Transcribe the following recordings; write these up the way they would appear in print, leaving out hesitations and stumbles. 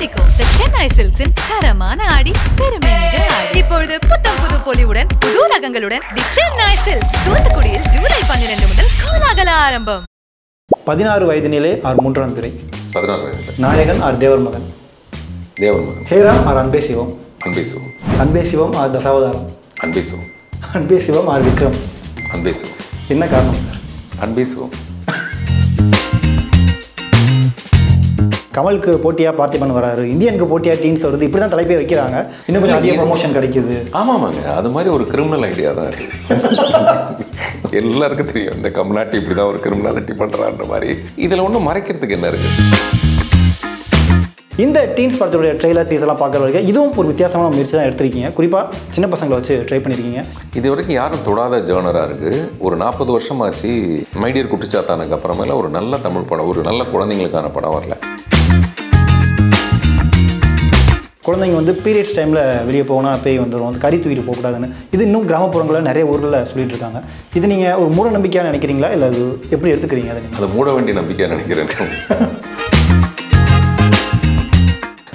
ஆடிக்கும் The Chennai Silks இன் தரமான ஆடி பெருமைமிகு ஆடி. இப்பொழுது புத்தம் புது பொலிவுடன் புது ரகங்களுடன் The Chennai Silks தூத்துக்குடியில் ஜூலை 12 முதல் கோலாகல ஆரம்பம். 16 வயதினிலே ஆர் மூன்றாம் பிறை. 16 வயதில் நாயகன் ஆர் தேவர் மகன். ஹேராம் ஆர் அன்பே சிவம். அன்பே சிவம் ஆர் தசாவதாரம். அன்பே சிவம் ஆர் விக்ரம். என்ன காரணம் சார்? அன்பே சிவம். கமலுக்கு போட்டியாக பார்த்திபன் வராரு, இந்தியனுக்கு போட்டியாக டீன்ஸ் வருது, இப்படி தான் தலைப்பே வைக்கிறாங்க. இன்னும் கொஞ்சம் அதிக ப்ரமோஷன் கிடைக்குது. ஆமாமாங்க, அது மாதிரி ஒரு கிரிமினல் ஐடியா தான் அது. எல்லாருக்கும் தெரியும் இந்த கம்நாட்டி இப்படி தான் ஒரு கிரிமினாலிட்டி பண்ணுறான்ற மாதிரி. இதில் ஒன்றும் மறைக்கிறதுக்கு என்ன இருக்குது? இந்த டீன்ஸ் படத்துடைய ட்ரெய்லர் டீசர்லாம் பார்க்குற வரைக்கும் இதுவும் ஒரு வித்தியாசமான முயற்சி தான் எடுத்திருக்கீங்க. குறிப்பாக சின்ன பசங்களை வச்சு ட்ரை பண்ணியிருக்கீங்க. இது வரைக்கும் யாரும் தொடாத ஜேர்னராக இருக்குது. ஒரு 40 வருஷமாச்சு மைடியர் குட்டிச்சாத்தானுக்கு அப்புறமேல ஒரு நல்ல தமிழ் படம், ஒரு நல்ல குழந்தைங்களுக்கான படம் வரல. குழந்தைங்க வந்து பீரியட்ஸ் டைமில் வெளியே போனால் பேய் வந்துடும், அந்த கறி தூக்கிட்டு போகக்கூடாதுன்னு இது இன்னும் கிராமப்புறங்களில் நிறைய ஊர்களில் சொல்லிட்டு இருக்காங்க. இது நீங்கள் ஒரு மூட நம்பிக்கையாக நினைக்கிறீங்களா, இல்லை அது எப்படி எடுத்துக்கிறீங்க? அதை மூட வேண்டிய நம்பிக்கையாக நினைக்கிறேன்.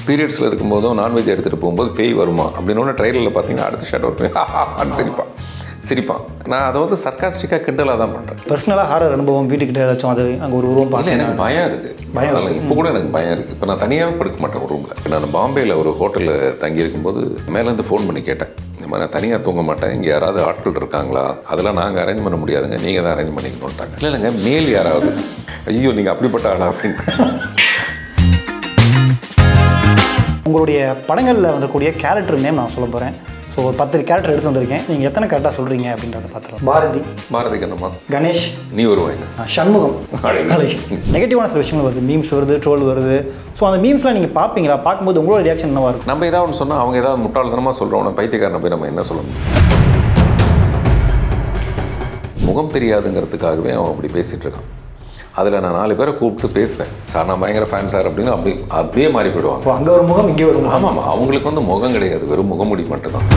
பீரியட்ஸில் இருக்கும்போதும் நான்வெஜ் எடுத்துகிட்டு போகும்போது பேய் வருமா அப்படின்னு ட்ரெயிலரில் பார்த்தீங்கன்னா அடுத்த ஷாட் ஒரு சிரிப்பான். நான் அதை வந்து சர்க்காஸ்டிக்காக கிண்டலாக தான் பண்ணுறேன். பர்சனலாக ஹாரர் அனுபவம் வீட்டுக்கிட்ட ஏதாச்சும் அது அங்கே ஒரு ரூம் பார்த்து எனக்கு பயம் இருக்குது. இப்போ கூட எனக்கு பயம் இருக்குது. இப்போ நான் தனியாகவே படுக்க மாட்டேன் ஒரு ரூமில். நான் பாம்பேயில் ஒரு ஹோட்டலில் தங்கியிருக்கும்போது மேலேருந்து ஃபோன் பண்ணி கேட்டேன், இந்த மாதிரி நான் தனியாக தூங்க மாட்டேன், இங்கே யாராவது ஆட்கள் இருக்காங்களா? அதெல்லாம் நாங்கள் அரேஞ்ச் பண்ண முடியாதுங்க, நீங்கள் தான் அரேஞ்ச் பண்ணிக்கணுன்ட்டாங்க. இல்லைங்க, மேல் யாராவது. ஐயோ நீங்கள் அப்படிப்பட்ட ஆளா அப்படின்னு. உங்களுடைய படங்களில் வந்தக்கூடிய கேரக்டர் நேம் நான் சொல்ல போகிறேன். ஸோ ஒரு 10 கேரக்டர் எடுத்து வந்திருக்கேன். நீங்கள் எத்தனை கரெக்டாக சொல்கிறீங்க அப்படின்றத பார்த்துருவோம். பாரதி கண்ணம்மா, கணேஷ், நீ வருவாங்க, சண்முகம். நெகட்டிவான சில விஷயங்கள் வருது, மீம்ஸ் வருது, ட்ரோல் வருது. ஸோ அந்த மீம்ஸ்லாம் நீங்கள் பார்ப்பீங்களா? பார்க்கும்போது உங்களோட ரியாக்ஷன் என்னவாக இருக்கும்? நம்ம ஏதாவது ஒன்று சொன்னால் அவங்க ஏதாவது முட்டாள்தனமாக சொல்கிறோம், பைத்தியக்காரனை போய் நம்ம என்ன சொல்லணும்? முகம் தெரியாதுங்கிறதுக்காகவே அவன் அப்படி பேசிகிட்டு இருக்கான். அதில் நான் 4 பேரை கூப்பிட்டு பேசுவேன், சார் நான் பயங்கர ஃபேன் சார் அப்படின்னு அப்படியே மாறி போயிடுவாங்க. அங்கே ஒரு முகம், இங்கே ஒரு முகம். ஆமாம், அவங்களுக்கு வந்து முகம் கிடையாது, வெறும் முகமுடி மட்டும்தான்.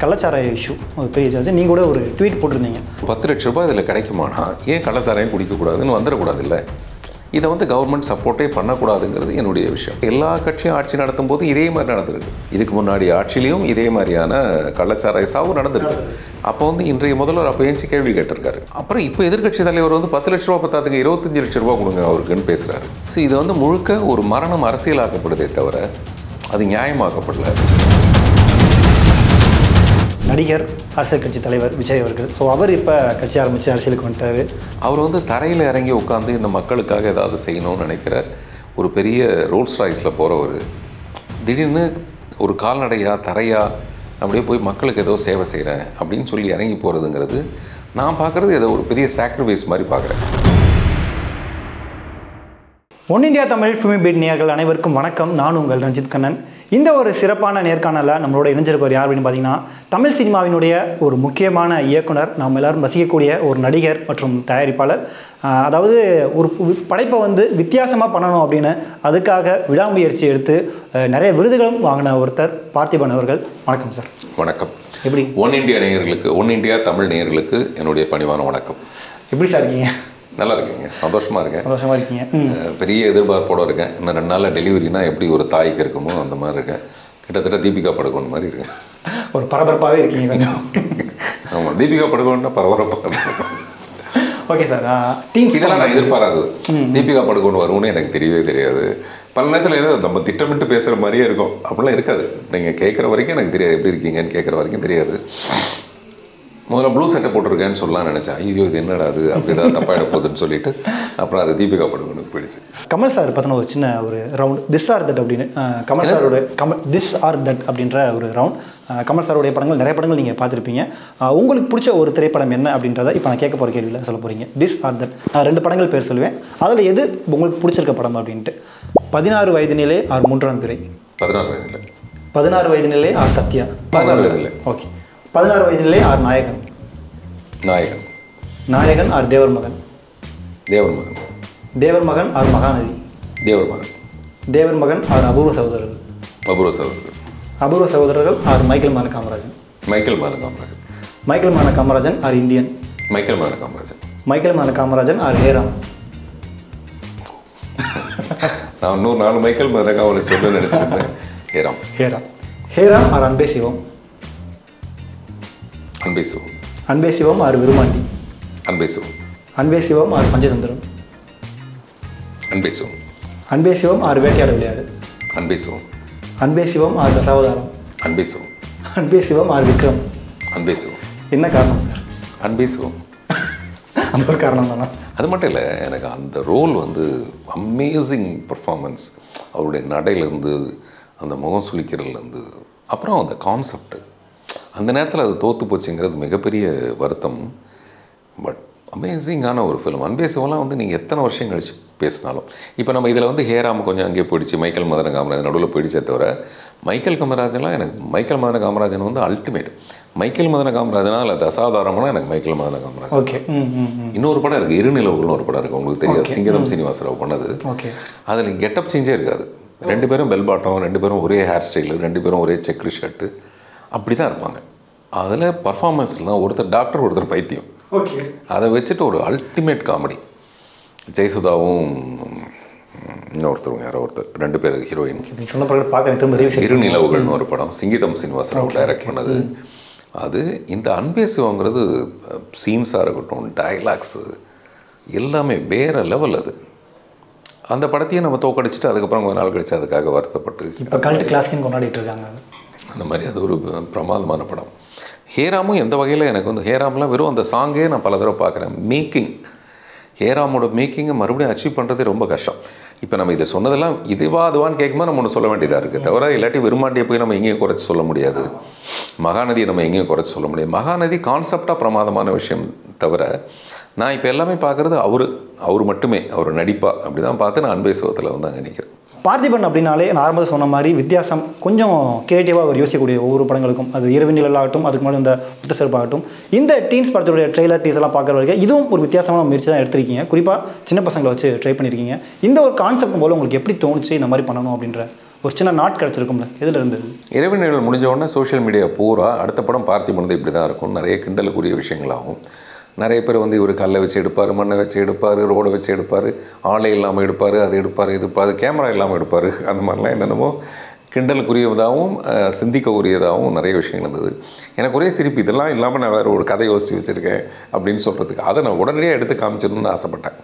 கள்ளச்சாராய இஷ்யூ ஒரு பெரிய சார்ஜ். நீங்கள் கூட ஒரு ட்வீட் போட்டிருந்தீங்க, 10 லட்ச ரூபாய் இதில் கிடைக்குமானா ஏன் கள்ளச்சாராயம் குடிக்கக்கூடாதுன்னு வந்துடக்கூடாது. இல்லை, இதை வந்து கவர்மெண்ட் சப்போர்ட்டே பண்ணக்கூடாதுங்கிறது என்னுடைய விஷயம். எல்லா கட்சியும் ஆட்சி நடத்தும் போது இதே மாதிரி நடந்திருக்கு. இதுக்கு முன்னாடி ஆட்சியிலையும் இதே மாதிரியான கள்ளச்சாராய சாவு நடந்திருக்கு. அப்போ வந்து இன்றைய முதல்வர் அப்போ ஏஞ்சி கேள்வி கேட்டிருக்காரு. அப்புறம் இப்போ எதிர்கட்சி தலைவர் வந்து 10 லட்ச ரூபா பத்தாதுங்க 25 லட்ச ரூபா கொடுங்க அவருக்குன்னு பேசுகிறாரு. ஸோ இது வந்து முழுக்க ஒரு மரணம் அரசியலாக்கப்படுதே தவிர அது நியாயமாக்கப்படல. நடிகர், அரசியல் கட்சி தலைவர் விஜய் அவர்கள், ஸோ அவர் இப்போ கட்சி ஆரம்பித்து அரசியலுக்கு வந்துட்டார். அவர் வந்து தரையில் இறங்கி உட்காந்து இந்த மக்களுக்காக ஏதாவது செய்யணும்னு நினைக்கிற ஒரு பெரிய ரோல்ஸ் ராய்ஸில் போகிறவர் திடீர்னு ஒரு கால்நடையாக தரையாக அப்படியே போய் மக்களுக்கு ஏதோ சேவை செய்கிறேன் அப்படின்னு சொல்லி இறங்கி போகிறதுங்கிறது நான் பார்க்குறது ஏதோ ஒரு பெரிய சாக்ரிஃபைஸ் மாதிரி பார்க்குறேன். One India Tamil film beat நேயர்கள் அனைவருக்கும் வணக்கம். நான் உங்கள் ரஞ்சித் கண்ணன். இந்த ஒரு சிறப்பான நேர்காணலில் நம்மளோட இணைஞ்சிருக்கவர் யார் அப்படின்னு பார்த்தீங்கன்னா, தமிழ் சினிமாவினுடைய ஒரு முக்கியமான இயக்குனர், நாம் எல்லாரும் ரசிக்கக்கூடிய ஒரு நடிகர் மற்றும் தயாரிப்பாளர். அதாவது ஒரு படைப்பை வந்து வித்தியாசமாக பண்ணணும் அப்படின்னு அதுக்காக விடாமுயற்சி எடுத்து நிறைய விருதுகளும் வாங்கின ஒருத்தர் பார்த்திபன் அவர்கள். வணக்கம் சார். வணக்கம். எப்படி ஒன் இண்டியா நேயர்களுக்கு, ஒன் இண்டியா தமிழ் நேயர்களுக்கு என்னுடைய பணிவான வணக்கம். எப்படி சார் இருக்கீங்க? நல்லா இருக்கீங்க? சந்தோஷமாக இருக்கேன். சந்தோஷமாக இருக்கீங்க? பெரிய எதிர்பார்ப்போடு இருக்கேன். இன்னும் 2 நாளில் டெலிவரினா எப்படி ஒரு தாய்க்கு இருக்குமோ அந்த மாதிரி இருக்கேன். கிட்டத்தட்ட தீபிகா படுகோன் மாதிரி இருக்கேன். ஒரு பரபரப்பாகவே இருக்கீங்க கொஞ்சம். ஆமாம், தீபிகா படுகோன்னா பரபரப்பாக இருக்கும். Okay sir. டீம்ஸ் இதெல்லாம் நான் எதிர்பாராது. தீபிகா படுகோன் வரும்னு எனக்கு தெரியவே தெரியாது. பல நேரத்தில் ஏதாவது நம்ம திட்டமிட்டு பேசுகிற மாதிரியே இருக்கும், அப்படிலாம் இருக்காது. நீங்கள் கேட்குற வரைக்கும் எனக்கு தெரியாது, எப்படி இருக்கீங்கன்னு கேட்குற வரைக்கும் தெரியாது. முதல்ல ப்ளூ சட்டை போட்டிருக்கேன்னு சொல்லலாம் நினச்சேன். ஐயோ இது என்னடா அது, அப்படி ஏதாவது தப்பாயிட போகுதுன்னு சொல்லிட்டு அப்புறம் அது தீபிகா படுகோனுக்கு போயிடுச்சு. கமல் சார் பார்த்தோன்னா ஒரு சின்ன ஒரு ரவுண்ட் திஸ் ஆர் தட் அப்படின்னு கமல் சாரோட திஸ் ஆர் தட் அப்படின்ற ஒரு ரவுண்ட். கமல் சாரோடைய படங்கள் நிறைய படங்கள் நீங்கள் பார்த்துருப்பீங்க. உங்களுக்கு பிடிச்ச ஒரு திரைப்படம் என்ன அப்படின்றத இப்போ நான் கேட்க போகிற கேள்வியில் சொல்ல போகிறீங்க. This are that. நான் 2 படங்கள் பேர் சொல்லுவேன், அதில் எது உங்களுக்கு பிடிச்சிருக்க படம் அப்படின்ட்டு. 16 வயதினிலே ஆர் மூன்றாம் பிறை. 16 வயதில். 16 வயதினிலே ஆர் சத்யா. 16 வயதில். ஓகே. 16 வயதினிலே ஆர் நாயகன். நாயகன் ஆர் தேவர் மகன். தேவர் மகன் ஆர் மகாநதி. தேவர் மகன் ஆர் அபூர்வ சகோதரர்கள். அபூர்வ சகோதரர்கள் ஆர் மைக்கேல் மான காமராஜன். மைக்கேல் மான காமராஜன் ஆர் இந்தியன். மைக்கேல் மான காமராஜன் ஆர் ஹேராம். நான் இன்னொரு 4 மைக்கேல் மதனகாம அவனை சொல்ல நினச்சிருந்தேன். ஹேராம் ஆர் அன்பே சிவம்? அன்பே சிவம். அன்பே சிவம் ஆர் விருமாண்டி? அன்பே சிவம். அன்பே சிவம் ஆர் பஞ்சதந்திரம்? அன்பே சிவம். அன்பே சிவம் ஆர் வேட்டையாட விளையாடு? அன்பே சிவம். அன்பே சிவம் ஆர் தசாவதாரம்? அன்பே சிவம். அன்பே சிவம் ஆர் விக்ரம்? அன்பே சிவம். என்ன காரணம் சார்? அன்பே சிவம். அந்த ஒரு காரணம் தானே? அது மட்டும் இல்லை, எனக்கு அந்த ரோல் வந்து அமேசிங் பர்ஃபார்மன்ஸ். அவருடைய நடையிலேருந்து அந்த முகம் சுளிக்கிறதுலேருந்து அப்புறம் அந்த கான்செப்ட் அந்த நேரத்தில் அது தோற்று போச்சுங்கிறது மிகப்பெரிய வருத்தம். பட் அமேசிங்கான ஒரு ஃபிலிம். அன்பே சிவம்லாம் வந்து நீங்கள் எத்தனை வருஷம் கழிச்சு பேசினாலும், இப்போ நம்ம இதில் வந்து ஹேராம் கொஞ்சம் அங்கேயே போயிடுச்சு, மைக்கேல் மதன காமராஜன் நடுவில் போயிடுச்சே தவிர, மைக்கேல் காமராஜன்லாம் எனக்கு மைக்கேல் மதன காமராஜன் வந்து அல்டிமேட். மைக்கேல் மதன காமராஜனா இல்லை தசாதாரம்னா எனக்கு மைக்கேல் மதன காமராஜன். ஓகே. இன்னொரு படம் இருக்குது, இருநிலவுகள்னு ஒரு படம் இருக்குது, உங்களுக்கு தெரியாது, சிங்கரம் சீனிவாசராவ் பண்ணது. ஓகே. அதில் கெட்டப் சேஞ்சே இருக்காது. 2 பேரும் பெல் பாட்டம், 2 பேரும் ஒரே ஹேர் ஸ்டைலு, 2 பேரும் ஒரே செக்டு ஷர்ட்டு, அப்படி தான் இருப்பாங்க. அதில் பர்ஃபார்மன்ஸ்லாம் ஒருத்தர் டாக்டர், ஒருத்தர் பைத்தியம். ஓகே. அதை வச்சுட்டு ஒரு அல்டிமேட் காமெடி. ஜெயசுதாவும் இன்னொருத்தருங்க யாரோ ஒருத்தர், 2 பேர் ஹீரோயின். சொன்ன படம் பார்க்க இருநிலவுகள்னு ஒரு படம் சிங்கிதம் சீனிவாசராவ் டைரக்ட் பண்ணது. அது இந்த அன்பே சிவங்கிறது சீன்ஸாக இருக்கட்டும், டைலாக்ஸு எல்லாமே வேறு லெவல். அது அந்த படத்தையே நம்ம தோக்கடிச்சிட்டு அதுக்கப்புறம் கொஞ்ச நாள் கழிச்சு அதுக்காக வருத்தப்பட்டு இப்போ கல்ட் கிளாஸ்க்குன்னு கொண்டாடிட்டு இருக்காங்க. அந்த மாதிரி அது ஒரு பிரமாதமான படம். ஹேராமும் எந்த வகையில் எனக்கு வந்து ஹேராம்லாம் வெறும் அந்த சாங்கே நான் பல தடவை பார்க்குறேன். மேக்கிங், ஹேராமோட மேக்கிங்கை மறுபடியும் அச்சீவ் பண்ணுறதே ரொம்ப கஷ்டம். இப்போ நம்ம இதை சொன்னதெல்லாம் அதுவான்னு கேட்கும்போது நம்ம ஒன்று சொல்ல வேண்டியதாக இருக்குது. தவிர இல்லாட்டி விரும்மாண்டியை போய் நம்ம எங்கேயும் குறைச்சி சொல்ல முடியாது, மகாநதியை நம்ம எங்கேயும் குறைச்சி சொல்ல முடியாது. மகாநதி கான்செப்டாக பிரமாதமான விஷயம். தவிர நான் இப்போ எல்லாமே பார்க்குறது அவர் மட்டுமே, அவர் நடிப்பாக அப்படி தான் பார்த்து நான் அன்பே சிவத்தில் வந்து அங்கே நிற்கிறேன். பார்த்திபன் அப்படின்னாலே நான் ஆரம்பத்தில் சொன்ன மாதிரி வித்தியாசம், கொஞ்சம் கிரியேட்டிவாக அவர் யோசிக்கக்கூடிய ஒவ்வொரு படங்களுக்கும், அது இரவு நிழலாகட்டும், அதுக்கு முன்னாடி இந்த புத்த சிறப்பாகட்டும், இந்த டீன்ஸ் படத்துடைய ட்ரெய்லர் டீஸெல்லாம் பார்க்குற வரைக்கும் இதுவும் ஒரு வித்தியாசமான முயற்சி தான் எடுத்திருக்கீங்க. குறிப்பாக சின்ன பசங்களை வச்சு ட்ரை பண்ணியிருக்கீங்க. இந்த ஒரு கான்செப்ட் போல் உங்களுக்கு எப்படி தோணுச்சு இந்த மாதிரி பண்ணணும் அப்படின்ற ஒரு சின்ன நாட் கிடச்சிருக்கும்ல, எதில் இருந்தது? இரவு நிழல் முடிஞ்ச உடனே சோஷியல் மீடியா பூரா அடுத்த படம் பார்த்திபன் வந்து இப்படி தான் இருக்கும், நிறைய கிண்டலுக்குரிய விஷயங்களாகும். நிறைய பேர் வந்து இவர் கல்லை வச்சு எடுப்பார், மண்ணை வச்சு எடுப்பார், ரோடை வச்சு எடுப்பார், ஆளை இல்லாமல் எடுப்பார், அது எடுப்பார், இது கேமரா இல்லாமல் எடுப்பார், அந்த மாதிரிலாம் என்னென்னமோ கிண்டலுக்குரியதாகவும் சிந்திக்க உரியதாகவும் நிறைய விஷயங்கள் இருந்தது. எனக்கு ஒரே சிரிப்பு, இதெல்லாம் இல்லாமல் நான் வேறு ஒரு கதை யோசித்து வச்சுருக்கேன் அப்படின்னு சொல்கிறதுக்கு. அதை நான் உடனடியாக எடுத்து காமிச்சிடணும்னு ஆசைப்பட்டேன்.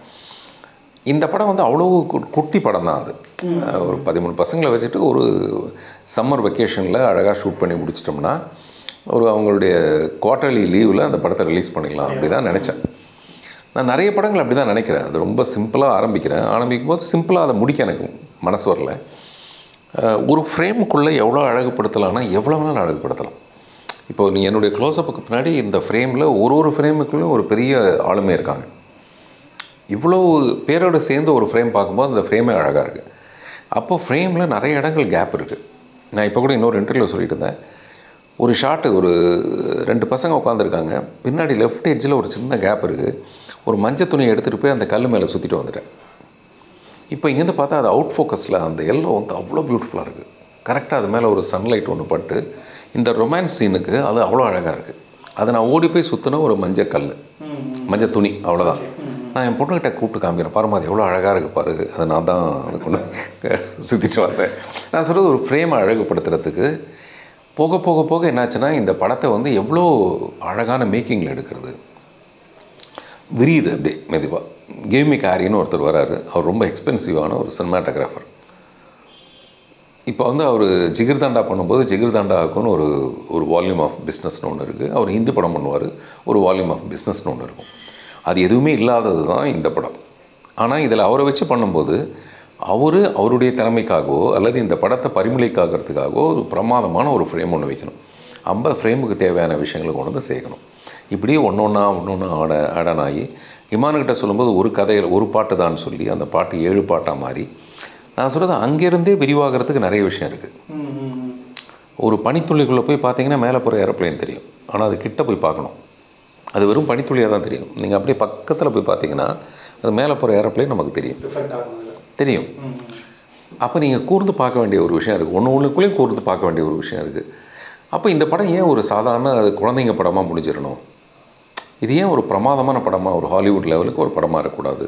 இந்த படம் வந்து அவ்வளோ குட்டி படம் தான். அது ஒரு 13 பசங்களை வச்சுட்டு ஒரு சம்மர் வெக்கேஷனில் அழகாக ஷூட் பண்ணி முடிச்சிட்டோம்னா அவங்களுடைய குவார்ட்டர்லி லீவில் அந்த படத்தை ரிலீஸ் பண்ணிடலாம் அப்படி தான் நினச்சேன். நான் நிறைய படங்கள் அப்படி தான் நினைக்கிறேன். அது ரொம்ப சிம்பிளாக ஆரம்பிக்கும் போது சிம்பிளாக அதை முடிக்க எனக்கு மனசு வரல. ஒரு ஃப்ரேமுக்குள்ளே எவ்வளோ அழகுப்படுத்தலாம்னா எவ்வளோ நாள் அழகுப்படுத்தலாம். இப்போ நீ என்னுடைய க்ளோஸ்அப்புக்கு பின்னாடி இந்த ஃப்ரேமில் ஒரு ஃப்ரேமுக்குள்ளேயும் ஒரு பெரிய ஆளுமே இருக்காங்க. இவ்வளோ பேரோடு சேர்ந்து ஒரு ஃப்ரேம் பார்க்கும்போது அந்த ஃப்ரேமே அழகாக இருக்குது. அப்போது ஃப்ரேமில் நிறைய இடங்கள் கேப் இருக்குது. நான் இப்போ கூட இன்னொரு இன்டர்வியூவில் சொல்லிட்டு இருந்தேன். ஒரு ஷாட்டு, ஒரு 2 பசங்க உட்காந்துருக்காங்க, பின்னாடி லெஃப்ட் எட்ஜில் ஒரு சின்ன கேப் இருக்குது. ஒரு மஞ்சள் துணியை எடுத்துகிட்டு போய் அந்த கல் மேலே சுற்றிட்டு வந்துட்டேன். இப்போ இங்கேருந்து பார்த்தா அது அவுட் ஃபோக்கஸில் அந்த எல்லோ வந்து அவ்வளோ பியூட்டிஃபுல்லாக இருக்குது. கரெக்டாக அது மேலே ஒரு சன்லைட் ஒன்று பட்டு இந்த ரொமான்ஸ் சீனுக்கு அது அவ்வளோ அழகாக இருக்குது. அதை நான் ஓடி போய் சுற்றின ஒரு மஞ்சள் துணி, அவ்வளோதான். நான் என் பொண்ணுக்கிட்ட கூப்பிட்டு காமிக்கிறேன், பாருமா அது எவ்வளோ அழகாக இருக்குது பாரு, அதை நான் தான் அதுக்கு ஒன்று சுற்றிட்டு வந்தேன். நான் சொல்கிறது ஒரு ஃப்ரேமை அழகுப்படுத்துறதுக்கு போக போக போக என்னாச்சுன்னா இந்த படத்தை வந்து எவ்வளோ அழகான மேக்கிங்கில் எடுக்கிறது விரியுது அப்படியே மெதுவாக. கேமி காரின்னு ஒருத்தர் வராரு, அவர் ரொம்ப எக்ஸ்பென்சிவான ஒரு சினிமாட்டோகிராஃபர். இப்போ வந்து அவர் ஜிகிர்தாண்டா பண்ணும்போது ஜிகிர்தாண்டாவுக்குன்னு ஒரு வால்யூம் ஆஃப் பிஸ்னஸ்னு ஒன்று இருக்குது. அவர் ஹிந்தி படம் பண்ணுவார், ஒரு வால்யூம் ஆஃப் பிஸ்னஸ்னு ஒன்று இருக்கும். அது எதுவுமே இல்லாதது தான் இந்த படம். ஆனால் இதில் அவரை வச்சு பண்ணும்போது அவருடைய திறமைக்காகவோ அல்லது இந்த படத்தை பரிமளிக்காகிறதுக்காகவோ ஒரு பிரமாதமான ஒரு ஃப்ரேம் ஒன்று வைக்கணும். அந்த ஃப்ரேமுக்கு தேவையான விஷயங்களை கொண்டு வந்து சேர்க்கணும். இப்படியே ஒன்று ஆடன் ஆகி இமானுக்கிட்ட சொல்லும்போது ஒரு கதையில் ஒரு பாட்டு தான் சொல்லி அந்த பாட்டு 7 பாட்டாக மாறி, நான் சொல்கிறது அங்கேருந்தே விரிவாகிறதுக்கு நிறைய விஷயம் இருக்குது. ஒரு பனித்துளிக்குள்ளே போய் பார்த்தீங்கன்னா மேலே போகிற ஏரோப்ளேன் தெரியும், ஆனால் அது கிட்ட போய் பார்க்கணும். அது வெறும் பனித்துளியாக தான் தெரியும். நீங்கள் அப்படியே பக்கத்தில் போய் பார்த்தீங்கன்னா அது மேலே போகிற ஏரோப்ளேன் நமக்கு தெரியும். அப்போ நீங்கள் கூர்ந்து பார்க்க வேண்டிய ஒரு விஷயம் இருக்குது, ஒன்றுக்குள்ளேயும் கூர்ந்து பார்க்க வேண்டிய ஒரு விஷயம் இருக்குது. அப்போ இந்த படம் ஏன் ஒரு சாதாரண குழந்தைங்க படமாக முடிஞ்சிடணும்? இது ஏன் ஒரு பிரமாதமான படமாக, ஒரு ஹாலிவுட் லெவலுக்கு ஒரு படமாக இருக்கக்கூடாது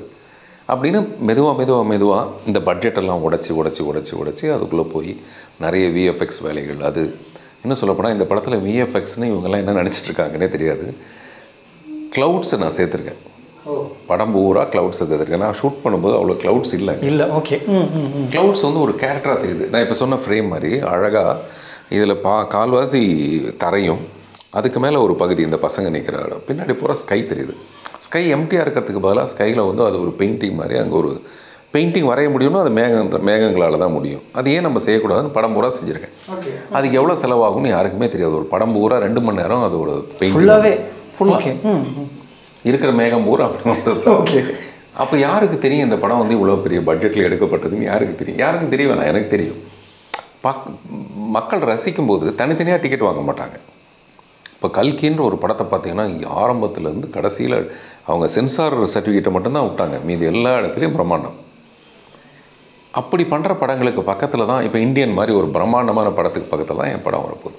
அப்படின்னு மெதுவாக இந்த பட்ஜெட்டெல்லாம் உடைச்சி அதுக்குள்ளே போய் நிறைய விஎஃப்எக்ஸ் வேலைகள். அது இன்னும் சொல்லப்போனால் இந்த படத்தில் விஎஃப்எக்ஸ்னு இவங்கெல்லாம் என்ன நினச்சிட்ருக்காங்கன்னே தெரியாது. க்ளவுட்ஸை நான் சேர்த்துருக்கேன். படம் பூரா க்ளவுட்ஸ் சேர்த்துருக்கேன். நான் ஷூட் பண்ணும்போது அவ்வளோ க்ளவுட்ஸ் இல்லை. ஓகே. க்ளவுட்ஸ் வந்து ஒரு கேரக்டராக தெரியுது. நான் இப்போ சொன்ன ஃப்ரேம் மாதிரி அழகாக இதில் கால்வாசி தரையும் அதுக்கு மேலே ஒரு பகுதி இந்த பசங்க நிற்கிற இடம், பின்னாடி பூரா ஸ்கை தெரியுது. ஸ்கை எம்டியாக இருக்கிறதுக்கு பதிலாக ஸ்கையில் வந்து அது ஒரு பெயிண்டிங் மாதிரி, அங்கே ஒரு பெயிண்டிங் வரைய முடியும்னா அது மேகங்களால் தான் முடியும். அது ஏன் நம்ம செய்யக்கூடாதுன்னு படம் பூரா செஞ்சுருக்கேன். அதுக்கு எவ்வளோ செலவாகும்னு யாருக்குமே தெரியாது. ஒரு படம் பூரா 2 மணி நேரம் அதோட பெயிண்டிங் ஃபுல்லாக இருக்கிற மேகம் பூரா அப்படி. அப்போ யாருக்கு தெரியும் இந்த படம் வந்து இவ்வளோ பெரிய பட்ஜெட்டில் எடுக்கப்பட்டதுன்னு யாருக்கு தெரியும்? யாருக்கும் தெரிய வேணாம், எனக்கு தெரியும். மக்கள் ரசிக்கும்போது தனித்தனியாக டிக்கெட் வாங்க மாட்டாங்க. இப்போ கல்கின்ற ஒரு படத்தை பார்த்தீங்கன்னா ஆரம்பத்துலேருந்து கடைசியில் அவங்க சென்சார் சர்டிஃபிகேட்டை மட்டும்தான் விட்டாங்க, மீதி எல்லா இடத்துலையும் பிரம்மாண்டம். அப்படி பண்ணுற படங்களுக்கு பக்கத்தில் தான் இப்போ இந்தியன் மாதிரி ஒரு பிரம்மாண்டமான படத்துக்கு பக்கத்தில் தான் என் படம் வரப்போகுது.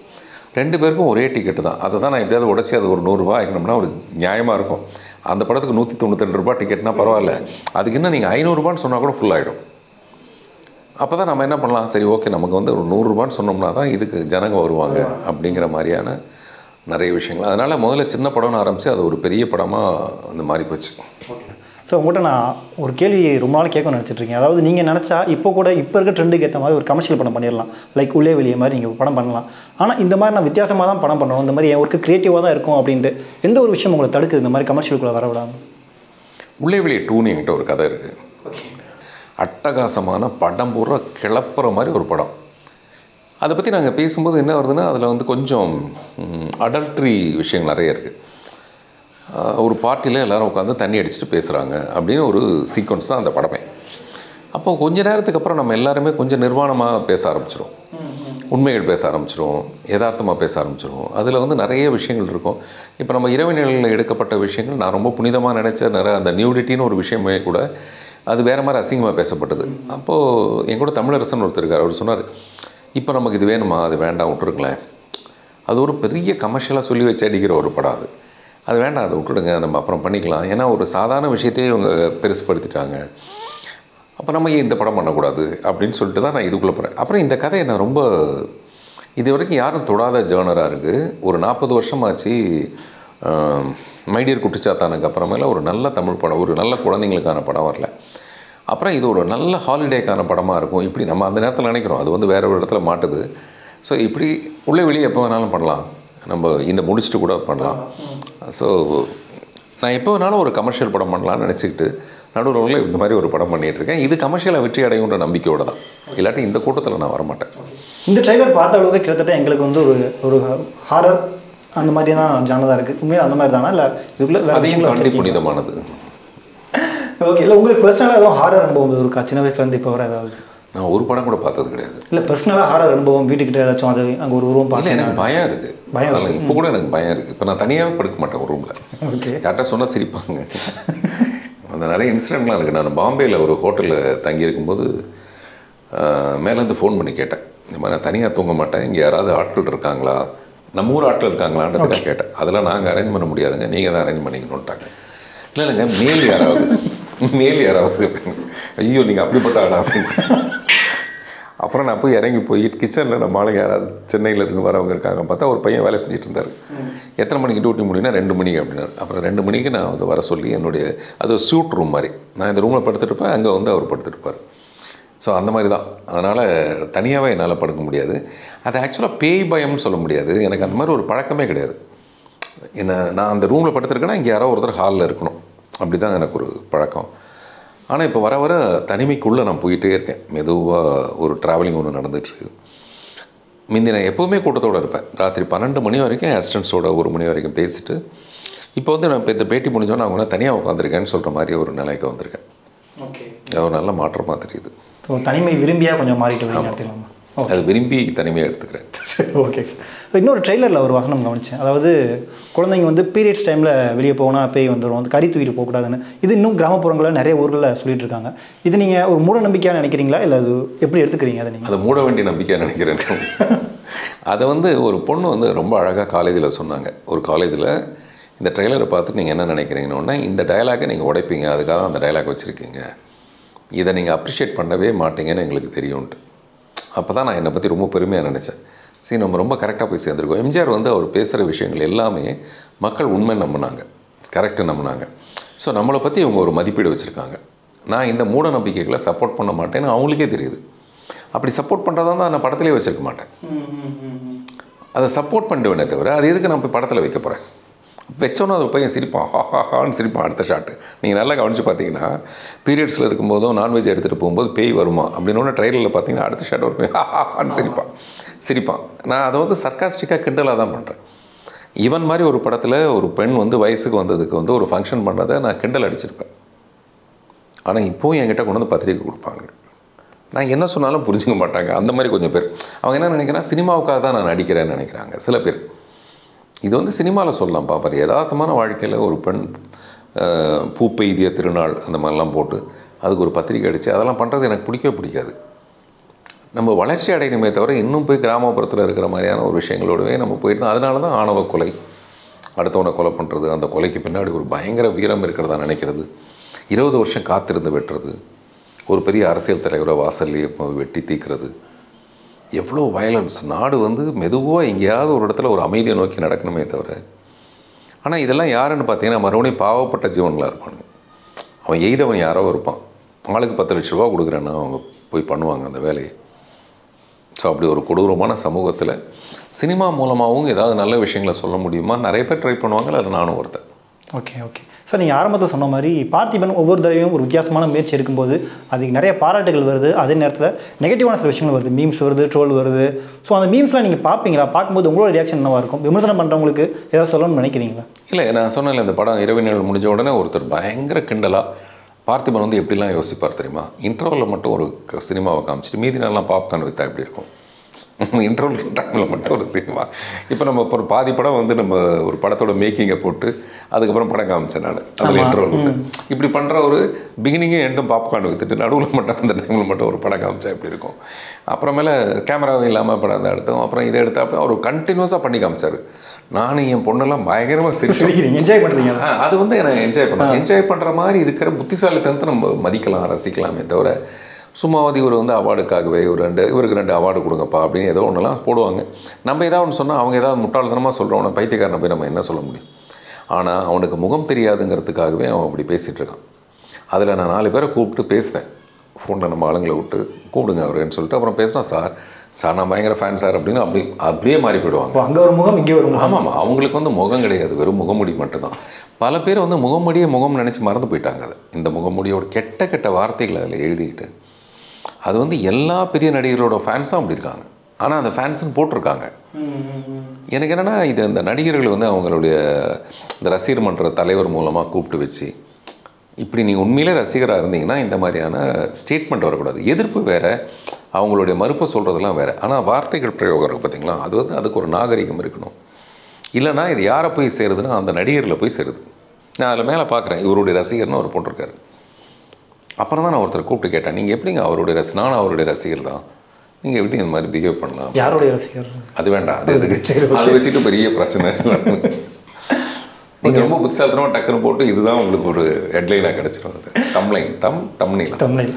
2 பேருக்கும் ஒரே டிக்கெட்டு தான். அதை தான் நான் எப்படியாவது உடச்சி அது ஒரு 100 ரூபா ஆகிக்கணும்னா ஒரு நியாயமாக இருக்கும். அந்த படத்துக்கு 192 ரூபா டிக்கெட்னா பரவாயில்ல, அதுக்கு இன்னும் நீங்கள் 500 ரூபான்னு சொன்னால் கூட ஃபுல் ஆகிடும். அப்போ தான் நம்ம என்ன பண்ணலாம், சரி ஓகே நமக்கு வந்து ஒரு 100 ரூபான்னு சொன்னோம்னா தான் இதுக்கு ஜனங்க வருவாங்க அப்படிங்கிற மாதிரியான நிறைய விஷயங்கள். அதனால் முதல்ல சின்ன படம்னு ஆரம்பித்து அது ஒரு பெரிய படமாக அந்த மாறி போச்சு. ஸோ உங்கள்கிட்ட நான் ஒரு கேள்வி ரொம்ப நாள் கேட்க நினச்சிட்ருக்கேன். அதாவது நீங்கள் நினச்சா இப்போ இருக்க ட்ரெண்டுக்கு ஏற்ற மாதிரி ஒரு கமர்ஷியல் படம் பண்ணிடலாம், லைக் உள்ளே வெளியே மாதிரி நீங்கள் படம் பண்ணலாம். ஆனால் இந்த மாதிரி நான் வித்தியாசமாக தான் படம் பண்ணணும், இந்த மாதிரி என் ஒர்க்கு க்ரியேட்டிவாக தான் இருக்கும் அப்படின்ட்டு எந்த ஒரு விஷயம் உங்களை தடுக்குது இந்த மாதிரி கமர்ஷியலுக்குள்ளே வர விடாமல்? உள்ளே வெளியே 2ன்னு என்கிட்ட ஒரு கதை இருக்குது. அட்டகாசமான படம் பூரா கிளப்புற மாதிரி ஒரு படம். அதை பற்றி நாங்கள் பேசும்போது என்ன வருதுன்னா அதில் வந்து கொஞ்சம் அடல்ட்ரி விஷயங்கள் நிறைய இருக்குது. ஒரு பார்ட்டியில் எல்லோரும் உட்காந்து தண்ணி அடிச்சுட்டு பேசுகிறாங்க அப்படின்னு ஒரு சீக்வன்ஸ் தான் அந்த படமே. அப்போது கொஞ்ச நேரத்துக்கு அப்புறம் நம்ம எல்லாருமே கொஞ்சம் நிர்வாணமாக பேச ஆரம்பிச்சிடும், உண்மைகள் பேச ஆரம்பிச்சிடும், யதார்த்தமாக பேச ஆரம்பிச்சிடும். அதில் வந்து நிறைய விஷயங்கள் இருக்கும். இப்போ நம்ம இரவு நிலையில் எடுக்கப்பட்ட விஷயங்கள் நான் ரொம்ப புனிதமாக நினச்ச நிறைய அந்த நியூடிட்டின்னு ஒரு விஷயமே கூட அது வேறு மாதிரி அசிங்கமாக பேசப்பட்டது. அப்போது என் கூட தமிழரசன் ஒருத்தர் இருக்கார், அவர் சொன்னார், இப்போ நமக்கு இது வேணுமா, அது வேண்டாம் விட்டுருங்களேன், அது ஒரு பெரிய கமர்ஷியலாக சொல்லி வச்சு அடிக்கிற ஒரு படம், அது வேண்டாம், அதை விட்டுடுங்க, நம்ம அப்புறம் பண்ணிக்கலாம். ஏன்னா ஒரு சாதாரண விஷயத்தையே இவங்க பெருசுப்படுத்திட்டாங்க, அப்போ நம்ம ஏன் இந்த படம் பண்ணக்கூடாது அப்படின்னு சொல்லிட்டு தான் நான் இதுக்குள்ளே போகிறேன். அப்புறம் இந்த கதை என்ன ரொம்ப இது வரைக்கும் யாரும் தொடாத ஜேர்னராக இருக்குது. ஒரு 40 வருஷமாச்சு மைடியர் குட்டிச்சாத்தானுக்கு அப்புறமேல ஒரு நல்ல தமிழ் படம், ஒரு நல்ல குழந்தைங்களுக்கான படம் வரல. அப்புறம் இது ஒரு நல்ல ஹாலிடேக்கான படமாக இருக்கும் இப்படி நம்ம அந்த நேரத்தில் நினைக்கிறோம். அது வந்து வேறு ஒரு இடத்துல மாட்டுது. ஸோ இப்படி உள்ளே வெளியே எப்போ வேணாலும் பண்ணலாம், நம்ம இந்த முடிச்சுட்டு கூட பண்ணலாம். ஸோ நான் எப்போ வேணாலும் ஒரு கமர்ஷியல் படம் பண்ணலான்னு நினச்சிக்கிட்டு நடுவில் இந்த மாதிரி ஒரு படம் பண்ணிகிட்ருக்கேன். இது கமர்ஷியலாக வெற்றி அடையுன்ற நம்பிக்கையோடு தான், இல்லாட்டி இந்த கூட்டத்தில் நான் வரமாட்டேன். இந்த ட்ரைலர் பார்த்த அளவுக்கு கிட்டத்தட்ட எங்களுக்கு வந்து ஒரு ஹாரர் அந்த மாதிரி தான் ஜானதாக இருக்குது. உண்மையாக அந்த மாதிரி தானா இல்லை இதுக்குள்ளே அதையும் தாண்டி புனிதமானது? ஓகே. இல்லை உங்களுக்கு பர்சனலாக எதுவும் ஹாரர் அனுபவம் இருக்கா சின்ன வயசுலேருந்து இப்போ வர? ஏதாவது நான் ஒரு படம் கூட பார்த்தது கிடையாது. இல்லை பர்சனலாக ஹாரர் அனுபவம் வீட்டுக்கிட்ட ஏதாச்சும் அது அங்கே ஒரு உருவம் பார்த்து? எனக்கு பயம் இருக்குது, பயம். இப்போ கூட எனக்கு பயம் இருக்குது. இப்போ நான் தனியாகவே படுக்க மாட்டேன் ஒரு ரூமில். ஓகே. யார்கிட்ட சொன்னால் சிரிப்பாங்க. அந்த நிறைய இன்சிடென்ட்லாம் இருக்குது. நான் பாம்பேயில் ஒரு ஹோட்டலில் தங்கியிருக்கும்போது மேலேருந்து ஃபோன் பண்ணி கேட்டேன், இந்த மாதிரி நான் தனியாக தூங்க மாட்டேன், இங்கே யாராவது ஆட்கள் இருக்காங்களா, நம்ம ஊர் ஆட்கள் இருக்காங்களான்றதுக்காக கேட்டேன். அதெல்லாம் நாங்கள் அரேஞ்ச் பண்ண முடியாதுங்க, நீங்கள் தான் அரேஞ்ச் பண்ணிக்கணுன்ட்டாங்க. இல்லைங்க மேல் யாராவது அப்படின்னு. ஐயோ நீங்கள் அப்படிப்பட்ட ஆளா அப்படின்னு. அப்புறம் நான் போய் இறங்கி போய் கிச்சனில் நம்ம ஆளுங்க யாராவது சென்னையில் இருந்து வரவங்க இருக்காங்க பார்த்தா ஒரு பையன் வேலை செஞ்சுட்டு இருந்தார். எத்தனை மணிக்கு டியூட்டி முடியும்னா 2 மணிக்கு அப்படின்னாரு. அப்புறம் 2 மணிக்கு நான் வந்து வர சொல்லி என்னுடைய அது சூட் ரூம் மாதிரி, நான் இந்த ரூமில் படுத்துட்டுருப்பேன், அங்கே வந்து அவர் படுத்துட்டுருப்பார். ஸோ அந்த மாதிரி தான். அதனால் தனியாகவே என்னால் படுக்க முடியாது. அது ஆக்சுவலாக பேய் பயம்னு சொல்ல முடியாது, எனக்கு அந்த மாதிரி ஒரு பழக்கமே கிடையாது. நான் அந்த ரூமில் படுத்துருக்கேன்னா இங்கே யாரோ ஒருத்தர் ஹாலில் இருக்கணும், அப்படி தான் எனக்கு ஒரு பழக்கம். ஆனால் இப்போ வர வர தனிமைக்குள்ளே நான் போயிட்டே இருக்கேன். மெதுவாக ஒரு ட்ராவலிங் ஒன்று நடந்துகிட்ருக்கு. முந்தி நான் எப்போவுமே கூட்டத்தோடு இருப்பேன். ராத்திரி 12 மணி வரைக்கும் அசிஸ்டன்ஸோட 1 மணி வரைக்கும் பேசிட்டு, இப்போ வந்து நான் இப்போ இந்த பேட்டி முடிஞ்சோன்னா அவங்க தனியாக உட்காந்துருக்கேன்னு சொல்கிற மாதிரி ஒரு நிலைக்கு வந்திருக்கேன். ஓகே. ஒரு நல்ல மாற்றமாக தெரியுது. தனிமை விரும்பியாக கொஞ்சம் மாறிக்கலாம். அது விரும்பி தனிமையாக எடுத்துக்கிறேன். ஓகே. இன்னொரு ட்ரெய்லரில் ஒரு வசனம் கவனித்தேன், அதாவது குழந்தைங்க வந்து பீரியட்ஸ் டைமில் வெளியே போனால் பேய் வந்துடும், வந்து கறி தூக்கிட்டு போகக்கூடாதுன்னு. இது இன்னும் கிராமப்புறங்களில் நிறைய ஊர்களில் சொல்லிட்டு இருக்காங்க. இது நீங்கள் ஒரு மூட நம்பிக்கையாக நினைக்கிறீங்களா, இல்லை அது எப்படி எடுத்துக்கிறீங்க? அதை நீங்கள் அதை மூட வேண்டிய நம்பிக்கையாக நினைக்கிறேன். அதை வந்து ஒரு பொண்ணு வந்து ரொம்ப அழகாக காலேஜில் சொன்னாங்க. ஒரு காலேஜில் இந்த ட்ரெய்லரை பார்த்துட்டு நீங்கள் என்ன நினைக்கிறீங்கன்னு, இந்த டயலாகை நீங்கள் உடைப்பீங்க, அதுக்காக தான் அந்த டயலாக் வச்சுருக்கீங்க, இதை நீங்கள் அப்ரிஷியேட் பண்ணவே மாட்டீங்கன்னு எங்களுக்கு தெரியும்ன்ட்டு. அப்போ தான் நான் என்னை பற்றி ரொம்ப பெருமையாக நினச்சேன். சரி, நம்ம ரொம்ப கரெக்டாக போய் சேர்ந்துருக்கோம். எம்ஜிஆர் வந்து அவர் பேசுகிற விஷயங்கள் எல்லாமே மக்கள் உண்மை நம்பினாங்க, கரெக்டு நம்பினாங்க. ஸோ நம்மளை பற்றி இவங்க ஒரு மதிப்பீடு வச்சுருக்காங்க. நான் இந்த மூட நம்பிக்கைகளை சப்போர்ட் பண்ண மாட்டேன்னு அவங்களுக்கே தெரியுது. அப்படி சப்போர்ட் பண்ணுறதா தான் நான் படத்துலேயே வச்சுருக்க மாட்டேன். அதை சப்போர்ட் பண்ணுவேனே தவிர அது எதுக்கு நான் போய் படத்தில் வைக்க போகிறேன்? வச்சோன்னா அது பையன் சிரிப்பான், ஹான்னு சிரிப்பான். அடுத்த ஷாட்டு நீங்கள் நல்லா கவனித்து பார்த்தீங்கன்னா, பீரியட்ஸில் இருக்கும்போதும் நான்வெஜ் எடுத்துகிட்டு போகும்போது பேய் வருமா அப்படின்னு ட்ரெயிலரில் பார்த்தீங்கன்னா அடுத்த ஷாட் ஒரு பையன் ஹான்னு சிரிப்பான். நான் அதை வந்து சர்க்காஸ்டிக்காக கிண்டலாக தான் பண்ணுறேன். இவன் மாதிரி ஒரு படத்தில் ஒரு பெண் வந்து வயசுக்கு வந்ததுக்கு வந்து ஒரு ஃபங்க்ஷன் பண்ணுறதை நான் கிண்டல் அடிச்சிருப்பேன். ஆனால் இப்போவும் என்கிட்ட கொண்டு வந்து பத்திரிக்கை கொடுப்பாங்க. நான் என்ன சொன்னாலும் புரிஞ்சுக்க மாட்டாங்க. அந்த மாதிரி கொஞ்சம் பேர் அவங்க என்ன நினைக்கிறேன்னா, சினிமாவுக்காக தான் நான் நடிக்கிறேன்னு நினைக்கிறாங்க சில பேர். இது வந்து சினிமாவில் சொல்லலாம் பாப்பார். யதார்த்தமான வாழ்க்கையில் ஒரு பெண் பூ பெய்திய திருநாள் அந்த மாதிரிலாம் போட்டு அதுக்கு ஒரு பத்திரிக்கை அடித்து அதெல்லாம் பண்ணுறது எனக்கு பிடிக்கவே பிடிக்காது. நம்ம வளர்ச்சி அடையணுமே தவிர இன்னும் போய் கிராமப்புறத்தில் இருக்கிற மாதிரியான ஒரு விஷயங்களோடவே நம்ம போயிட்டு அதனால தான் ஆணவ கொலை, அடுத்தவனை கொலை பண்ணுறது, அந்த கொலைக்கு பின்னாடி ஒரு பயங்கர வீரம் இருக்கிறதா நினைக்கிறது, 20 வருஷம் காத்திருந்து வெட்டுறது, ஒரு பெரிய அரசியல் தலைவரை வாசல்லையே வெட்டி தீக்கிறது, எவ்வளோ வயலன்ஸ். நாடு வந்து மெதுவாக எங்கேயாவது ஒரு இடத்துல ஒரு அமைதியை நோக்கி நடக்கணுமே தவிர. ஆனால் இதெல்லாம் யாருன்னு பார்த்தீங்கன்னா மறுபடியும் பாவப்பட்ட ஜீவன்களாக இருப்பானுங்க. அவன் எய்தவன் யாரோ இருப்பான், ஆளுக்கு 10 லட்ச ரூபா கொடுக்குறேன்னா அவங்க போய் பண்ணுவாங்க அந்த வேலையை. ஸோ அப்படி ஒரு கொடூரமான சமூகத்தில் சினிமா மூலமாகவும் ஏதாவது நல்ல விஷயங்களை சொல்ல முடியுமா நிறைய பேர் ட்ரை பண்ணுவாங்க. அதில் நானும் ஒருத்தன். ஓகே சார், நீங்கள் ஆரம்பத்தில் சொன்ன மாதிரி பார்த்திபன் ஒவ்வொரு தடவையும் ஒரு வித்தியாசமான முயற்சி எடுக்கும்போது அதுக்கு நிறைய பாராட்டுகள் வருது, அதே நேரத்தில் நெகட்டிவான சில விஷயங்கள் வருது, மீம்ஸ் வருது, ட்ரோல் வருது. ஸோ அந்த மீம்ஸ்லாம் நீங்கள் பார்ப்பீங்களா? பார்க்கும்போது உங்களோட ரியாக்ஷன் என்னவாக இருக்கும்? விமர்சனம் பண்ணுறவங்களுக்கு ஏதாவது சொல்லணும்னு நினைக்கிறீங்களா? இல்லை, நான் சொன்னேன்ல, இந்த படம் இரவினல் முடிஞ்ச உடனே ஒருத்தர் பயங்கர கிண்டலாக பார்த்திபன் வந்து எப்படிலாம் யோசிப்பார் தெரியுமா? இன்டர்வலில் மட்டும் ஒரு சினிமாவை காமிச்சிட்டு மீதி நாளெலாம் பாப்கார்ன் விற்றா எப்படி இருக்கும்? இன்டர்வல் டைமில் மட்டும் ஒரு சினிமா. இப்போ நம்ம ஒரு பாதி படம் வந்து நம்ம ஒரு படத்தோட மேக்கிங்கை போட்டு அதுக்கப்புறம் படம் காமிச்சேன் நான் அதில் இன்டர்வல் விட்டு. இப்படி பண்ணுற ஒரு பிகினிங்கும் எண்டும் பாப்கார்ன் விற்றுட்டு நடுவில் மட்டும் அந்த டைமில் மட்டும் ஒரு படம் காமிச்சா எப்படி இருக்கும்? அப்புறமேல கேமராவும் இல்லாமல் படம் தான் எடுத்தோம். அப்புறம் இதை எடுத்தாப்புல அவர் கண்டினியூஸாக பண்ணி காமிச்சார். நானும் என் பொண்ணெல்லாம் பயங்கரமாக சிரிக்கிறேன். என்ஜாய் பண்ணுறீங்க? அது வந்து எனக்கு என்ஜாய் பண்ணுற மாதிரி இருக்கிற புத்திசாலித்தனத்தை நம்ம மதிக்கலாம், ரசிக்கலாமே தவிர சும்மாவதி இவர் வந்து அவார்டுக்காகவே இவருக்கு 2 அவார்டு கொடுங்கப்பா அப்படின்னு ஏதோ ஒன்றெல்லாம் போடுவாங்க. நம்ம ஏதாவது ஒன்று சொன்னால் அவங்க ஏதாவது முட்டாள்தனமாக சொல்கிறவனை பைத்தியக்காரனை போய் நம்ம என்ன சொல்ல முடியும்? ஆனால் அவனுக்கு முகம் தெரியாதுங்கிறதுக்காகவே அவன் அப்படி பேசிகிட்டு இருக்கான். அதில் நான் 4 பேரை கூப்பிட்டு பேசுகிறேன், ஃபோனில் நம்ம ஆளுங்களை விட்டு கூப்பிடுங்க அவருன்னு சொல்லிட்டு அப்புறம் பேசினா, சார் நான் பயங்கர ஃபேன் சார் அப்படின்னு அப்படியே மாறி போயிடுவாங்க. அங்கே ஒரு முகம், இங்கே ஒரு முகம். ஆமாம், அவங்களுக்கு வந்து முகம் கிடையாது, வெறும் முகமுடி மட்டும்தான். பல பேர் வந்து முகம் நினச்சி மறந்து போயிட்டாங்க. அது இந்த முகமுடியோட கெட்ட வார்த்தைகளை அதில் எழுதிக்கிட்டு அது வந்து எல்லா பெரிய நடிகர்களோட ஃபேன்ஸும் அப்படி இருக்காங்க. ஆனால் அந்த ஃபேன்ஸுன்னு போட்டிருக்காங்க. எனக்கு என்னென்னா, இது இந்த நடிகர்கள் வந்து அவங்களுடைய இந்த ரசிகர் மன்ற தலைவர் மூலமாக கூப்பிட்டு வச்சு இப்படி நீங்கள் உண்மையிலே ரசிகராக இருந்தீங்கன்னா இந்த மாதிரியான ஸ்டேட்மெண்ட் வரக்கூடாது. எதிர்ப்பு வேறு, அவங்களுடைய மறுப்பை சொல்கிறதெல்லாம் வேறு. ஆனால் வார்த்தைகள் பிரயோகம் இருக்குது பார்த்தீங்களா, அது வந்து அதுக்கு ஒரு நாகரிகம் இருக்கணும். இல்லைனா இது யாரை போய் சேருதுன்னா அந்த நடிகர்களை போய் சேருது. நான் அதில் மேலே பார்க்குறேன், இவருடைய ரசிகர்னு அவர் போட்டிருக்காரு. அப்புறம் தான் நான் ஒருத்தர் கூப்பிட்டு கேட்டேன், நீங்கள் எப்படிங்க அவருடைய நானும் அவருடைய ரசிகர் தான், நீங்கள் எப்படி இந்த மாதிரி பிஹேவ் பண்ணலாம்? யாருடைய ரசிகர்? அது வேண்டாம், அது எதுக்கு அதை வச்சுட்டு பெரிய பிரச்சனை. நீங்கள் ரொம்ப புத்திசாலித்தனமாக டக்குன்னு போட்டு இதுதான் உங்களுக்கு ஒரு ஹெட்லைனாக கிடச்சிடும். தம்ப்நெயில்.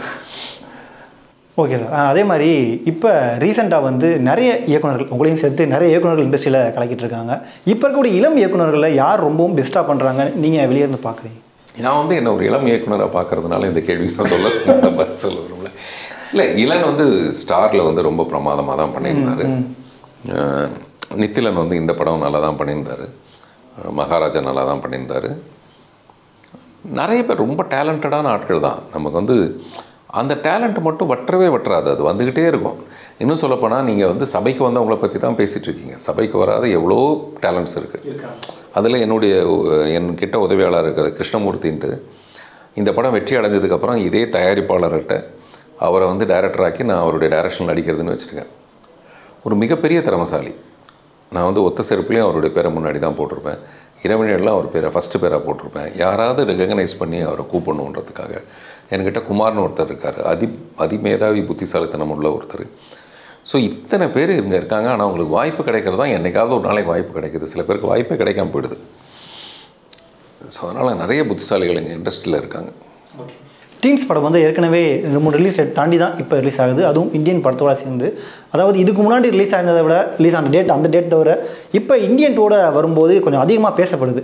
Okay sir. அதே மாதிரி இப்போ ரீசெண்டாக வந்து நிறைய இயக்குநர்கள், உங்களையும் சேர்த்து நிறைய இயக்குநர்கள் இண்டஸ்ட்ரியில் கலக்கிட்டு இருக்காங்க. இப்போ இருக்கக்கூடிய இளம் இயக்குநர்களில் யார் ரொம்பவும் பெஸ்ட்டாக பண்ணுறாங்க நீங்கள் வெளியே இருந்து பார்க்குறீங்க? நான் வந்து என்ன ஒரு இளம் இயக்குனராக பார்க்கறதுனால இந்த கேள்வி நான் சொல்ல விரும்பல. இல்லை, இளன் வந்து ஸ்டாரில் வந்து ரொம்ப பிரமாதமாக தான் பண்ணியிருந்தார். நித்திலன் வந்து இந்த படம் நல்லா தான் பண்ணியிருந்தார். மகாராஜா நல்லா தான் பண்ணியிருந்தார். நிறைய பேர் ரொம்ப டேலண்டடான ஆட்கள் தான். நமக்கு வந்து அந்த டேலண்ட் மட்டும் வற்றாது, அது வந்துக்கிட்டே இருக்கும். இன்னும் சொல்லப்போனால் நீங்கள் வந்து சபைக்கு வந்தவங்களை பற்றி தான் பேசிகிட்டு இருக்கீங்க. சபைக்கு வராத எவ்வளோ டேலண்ட்ஸ் இருக்குது. அதில் என்கிட்ட உதவியாளர் இருக்கிற கிருஷ்ணமூர்த்தின்ட்டு இந்த படம் வெற்றி அடைஞ்சதுக்கப்புறம் இதே தயாரிப்பாளர்கிட்ட அவரை வந்து டைரக்டராக்கி நான் அவருடைய டைரக்ஷனில் நடிக்கிறதுன்னு வச்சுருக்கேன். ஒரு மிகப்பெரிய திறமசாலி. நான் வந்து ஒத்த செருப்புலேயும் அவருடைய பேரை முன்னாடி தான் போட்டிருப்பேன். இரவினெல்லாம் அவர் பேரை ஃபஸ்ட்டு பேராக போட்டிருப்பேன். யாராவது ரெகனைஸ் பண்ணி அவரை கூப்பிடணுன்றதுக்காக. என்கிட்ட குமார்னு ஒருத்தர் இருக்கார், அதிமேதாவி புத்திசாலித்தனம் உள்ள ஒருத்தர். ஸோ இத்தனை பேர் இங்கே இருக்காங்க. ஆனால் அவங்களுக்கு வாய்ப்பு கிடைக்கிறது தான் என்னைக்காவது ஒரு நாளைக்கு வாய்ப்பு கிடைக்குது. சில பேருக்கு வாய்ப்பே கிடைக்காம போயிடுது. ஸோ அதனால் நிறைய புத்திசாலிகள் எங்கள் இண்டஸ்ட்ரியில் இருக்காங்க. டீன்ஸ் படம் வந்து ஏற்கனவே 3 ரிலீஸ் டேட் தாண்டி தான் இப்போ ரிலீஸ் ஆகுது, அதுவும் இந்தியன் படத்தோட சேர்ந்து. அதாவது இதுக்கு முன்னாடி ரிலீஸ் ஆனதை விட ரிலீஸ் ஆன அந்த டேட் தவிர இப்போ இந்தியன் டூட வரும்போது கொஞ்சம் அதிகமாக பேசப்படுது.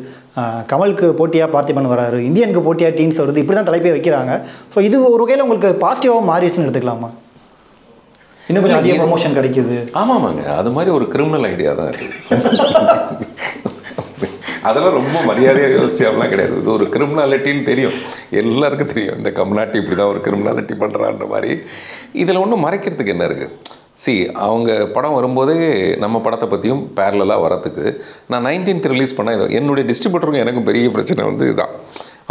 கமலுக்கு போட்டியாக பார்த்திபன் வராரு, இந்தியனுக்கு போட்டியாக டீன்ஸ் வருது, இப்படி தான் தலைப்பே வைக்கிறாங்க. ஸோ இது ஒரு வகையில் உங்களுக்கு பாசிட்டிவாக மாறிடுச்சுன்னு எடுத்துக்கலாமா? இன்னும் கொஞ்சம் அதிக ப்ரமோஷன் கிடைக்குது. ஆமாங்க, அது மாதிரி ஒரு கிரிமினல் ஐடியா தான் இருக்குது. அதெல்லாம் ரொம்ப மரியாதையாக யோசிச்சாலாம் கிடையாது. இது ஒரு கிரிமினாலிட்டின்னு தெரியும், எல்லாருக்கும் தெரியும். இந்த கம்நாட்டி இப்படி தான் ஒரு கிரிமினாலிட்டி பண்ணுறான்ற மாதிரி. இதில் ஒன்றும் மறைக்கிறதுக்கு என்ன இருக்குது? அவங்க படம் வரும்போதே நம்ம படத்தை பற்றியும் பேரலாக வரத்துக்கு நான் 19th ரிலீஸ் பண்ண என்னுடைய டிஸ்ட்ரிபியூட்டருக்கும் எனக்கும் பெரிய பிரச்சனை வந்து இதுதான்.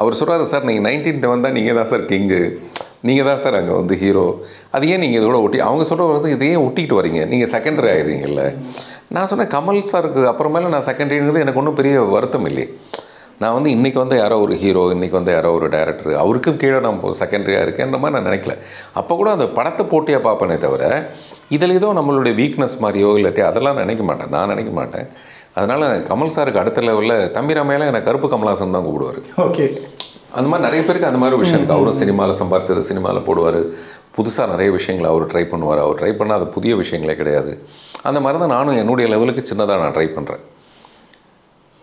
அவர் சொல்கிறாரு, சார் நீங்கள் 19th வந்தால் நீங்கள் தான் சார் கிங்கு, நீங்கள் தான் சார் அங்கே வந்து ஹீரோ, அது ஏன் நீங்கள் இதோட ஒட்டி அவங்க சொல்கிறது வந்து இதையே ஒட்டிக்கிட்டு வரீங்க, நீங்கள் செகண்டரி ஆகிடுறீங்கல்ல. நான் சொன்னேன், கமல் சாருக்கு அப்புறமேல நான் செகண்டரிங்கிறது எனக்கு ஒன்றும் பெரிய வருத்தம் இல்லை. நான் வந்து இன்றைக்கி வந்து யாரோ ஒரு ஹீரோ, இன்றைக்கி வந்து யாரோ ஒரு டைரக்டர், அவருக்கும் கீழே நான் செகண்டரியாக இருக்கேன்ற மாதிரி நான் நினைக்கல. அப்போ கூட அந்த படத்தை போட்டியாக பார்ப்பேனே தவிர இதில் ஏதோ நம்மளுடைய வீக்னஸ் மாதிரியோ இல்லாட்டி அதெல்லாம் நினைக்க மாட்டேன். அதனால் கமல் சாருக்கு அடுத்த லெவலில் தம்பி ராமையெல்லாம் எனக்கு கருப்பு கமல்ஹாசன் தான் கூப்பிடுவார். ஓகே, அந்த மாதிரி நிறைய பேருக்கு அந்த மாதிரி விஷயம் இருக்குது. அவரும் சினிமாவில் சம்பாரிச்சதை சினிமாவில் போடுவார், புதுசாக நிறைய விஷயங்களை அவர் ட்ரை பண்ணுவார். அவர் ட்ரை பண்ணால் அது புதிய விஷயங்களே கிடையாது. அந்த மாதிரி தான் நானும் என்னுடைய லெவலுக்கு சின்னதாக நான் ட்ரை பண்ணுறேன்.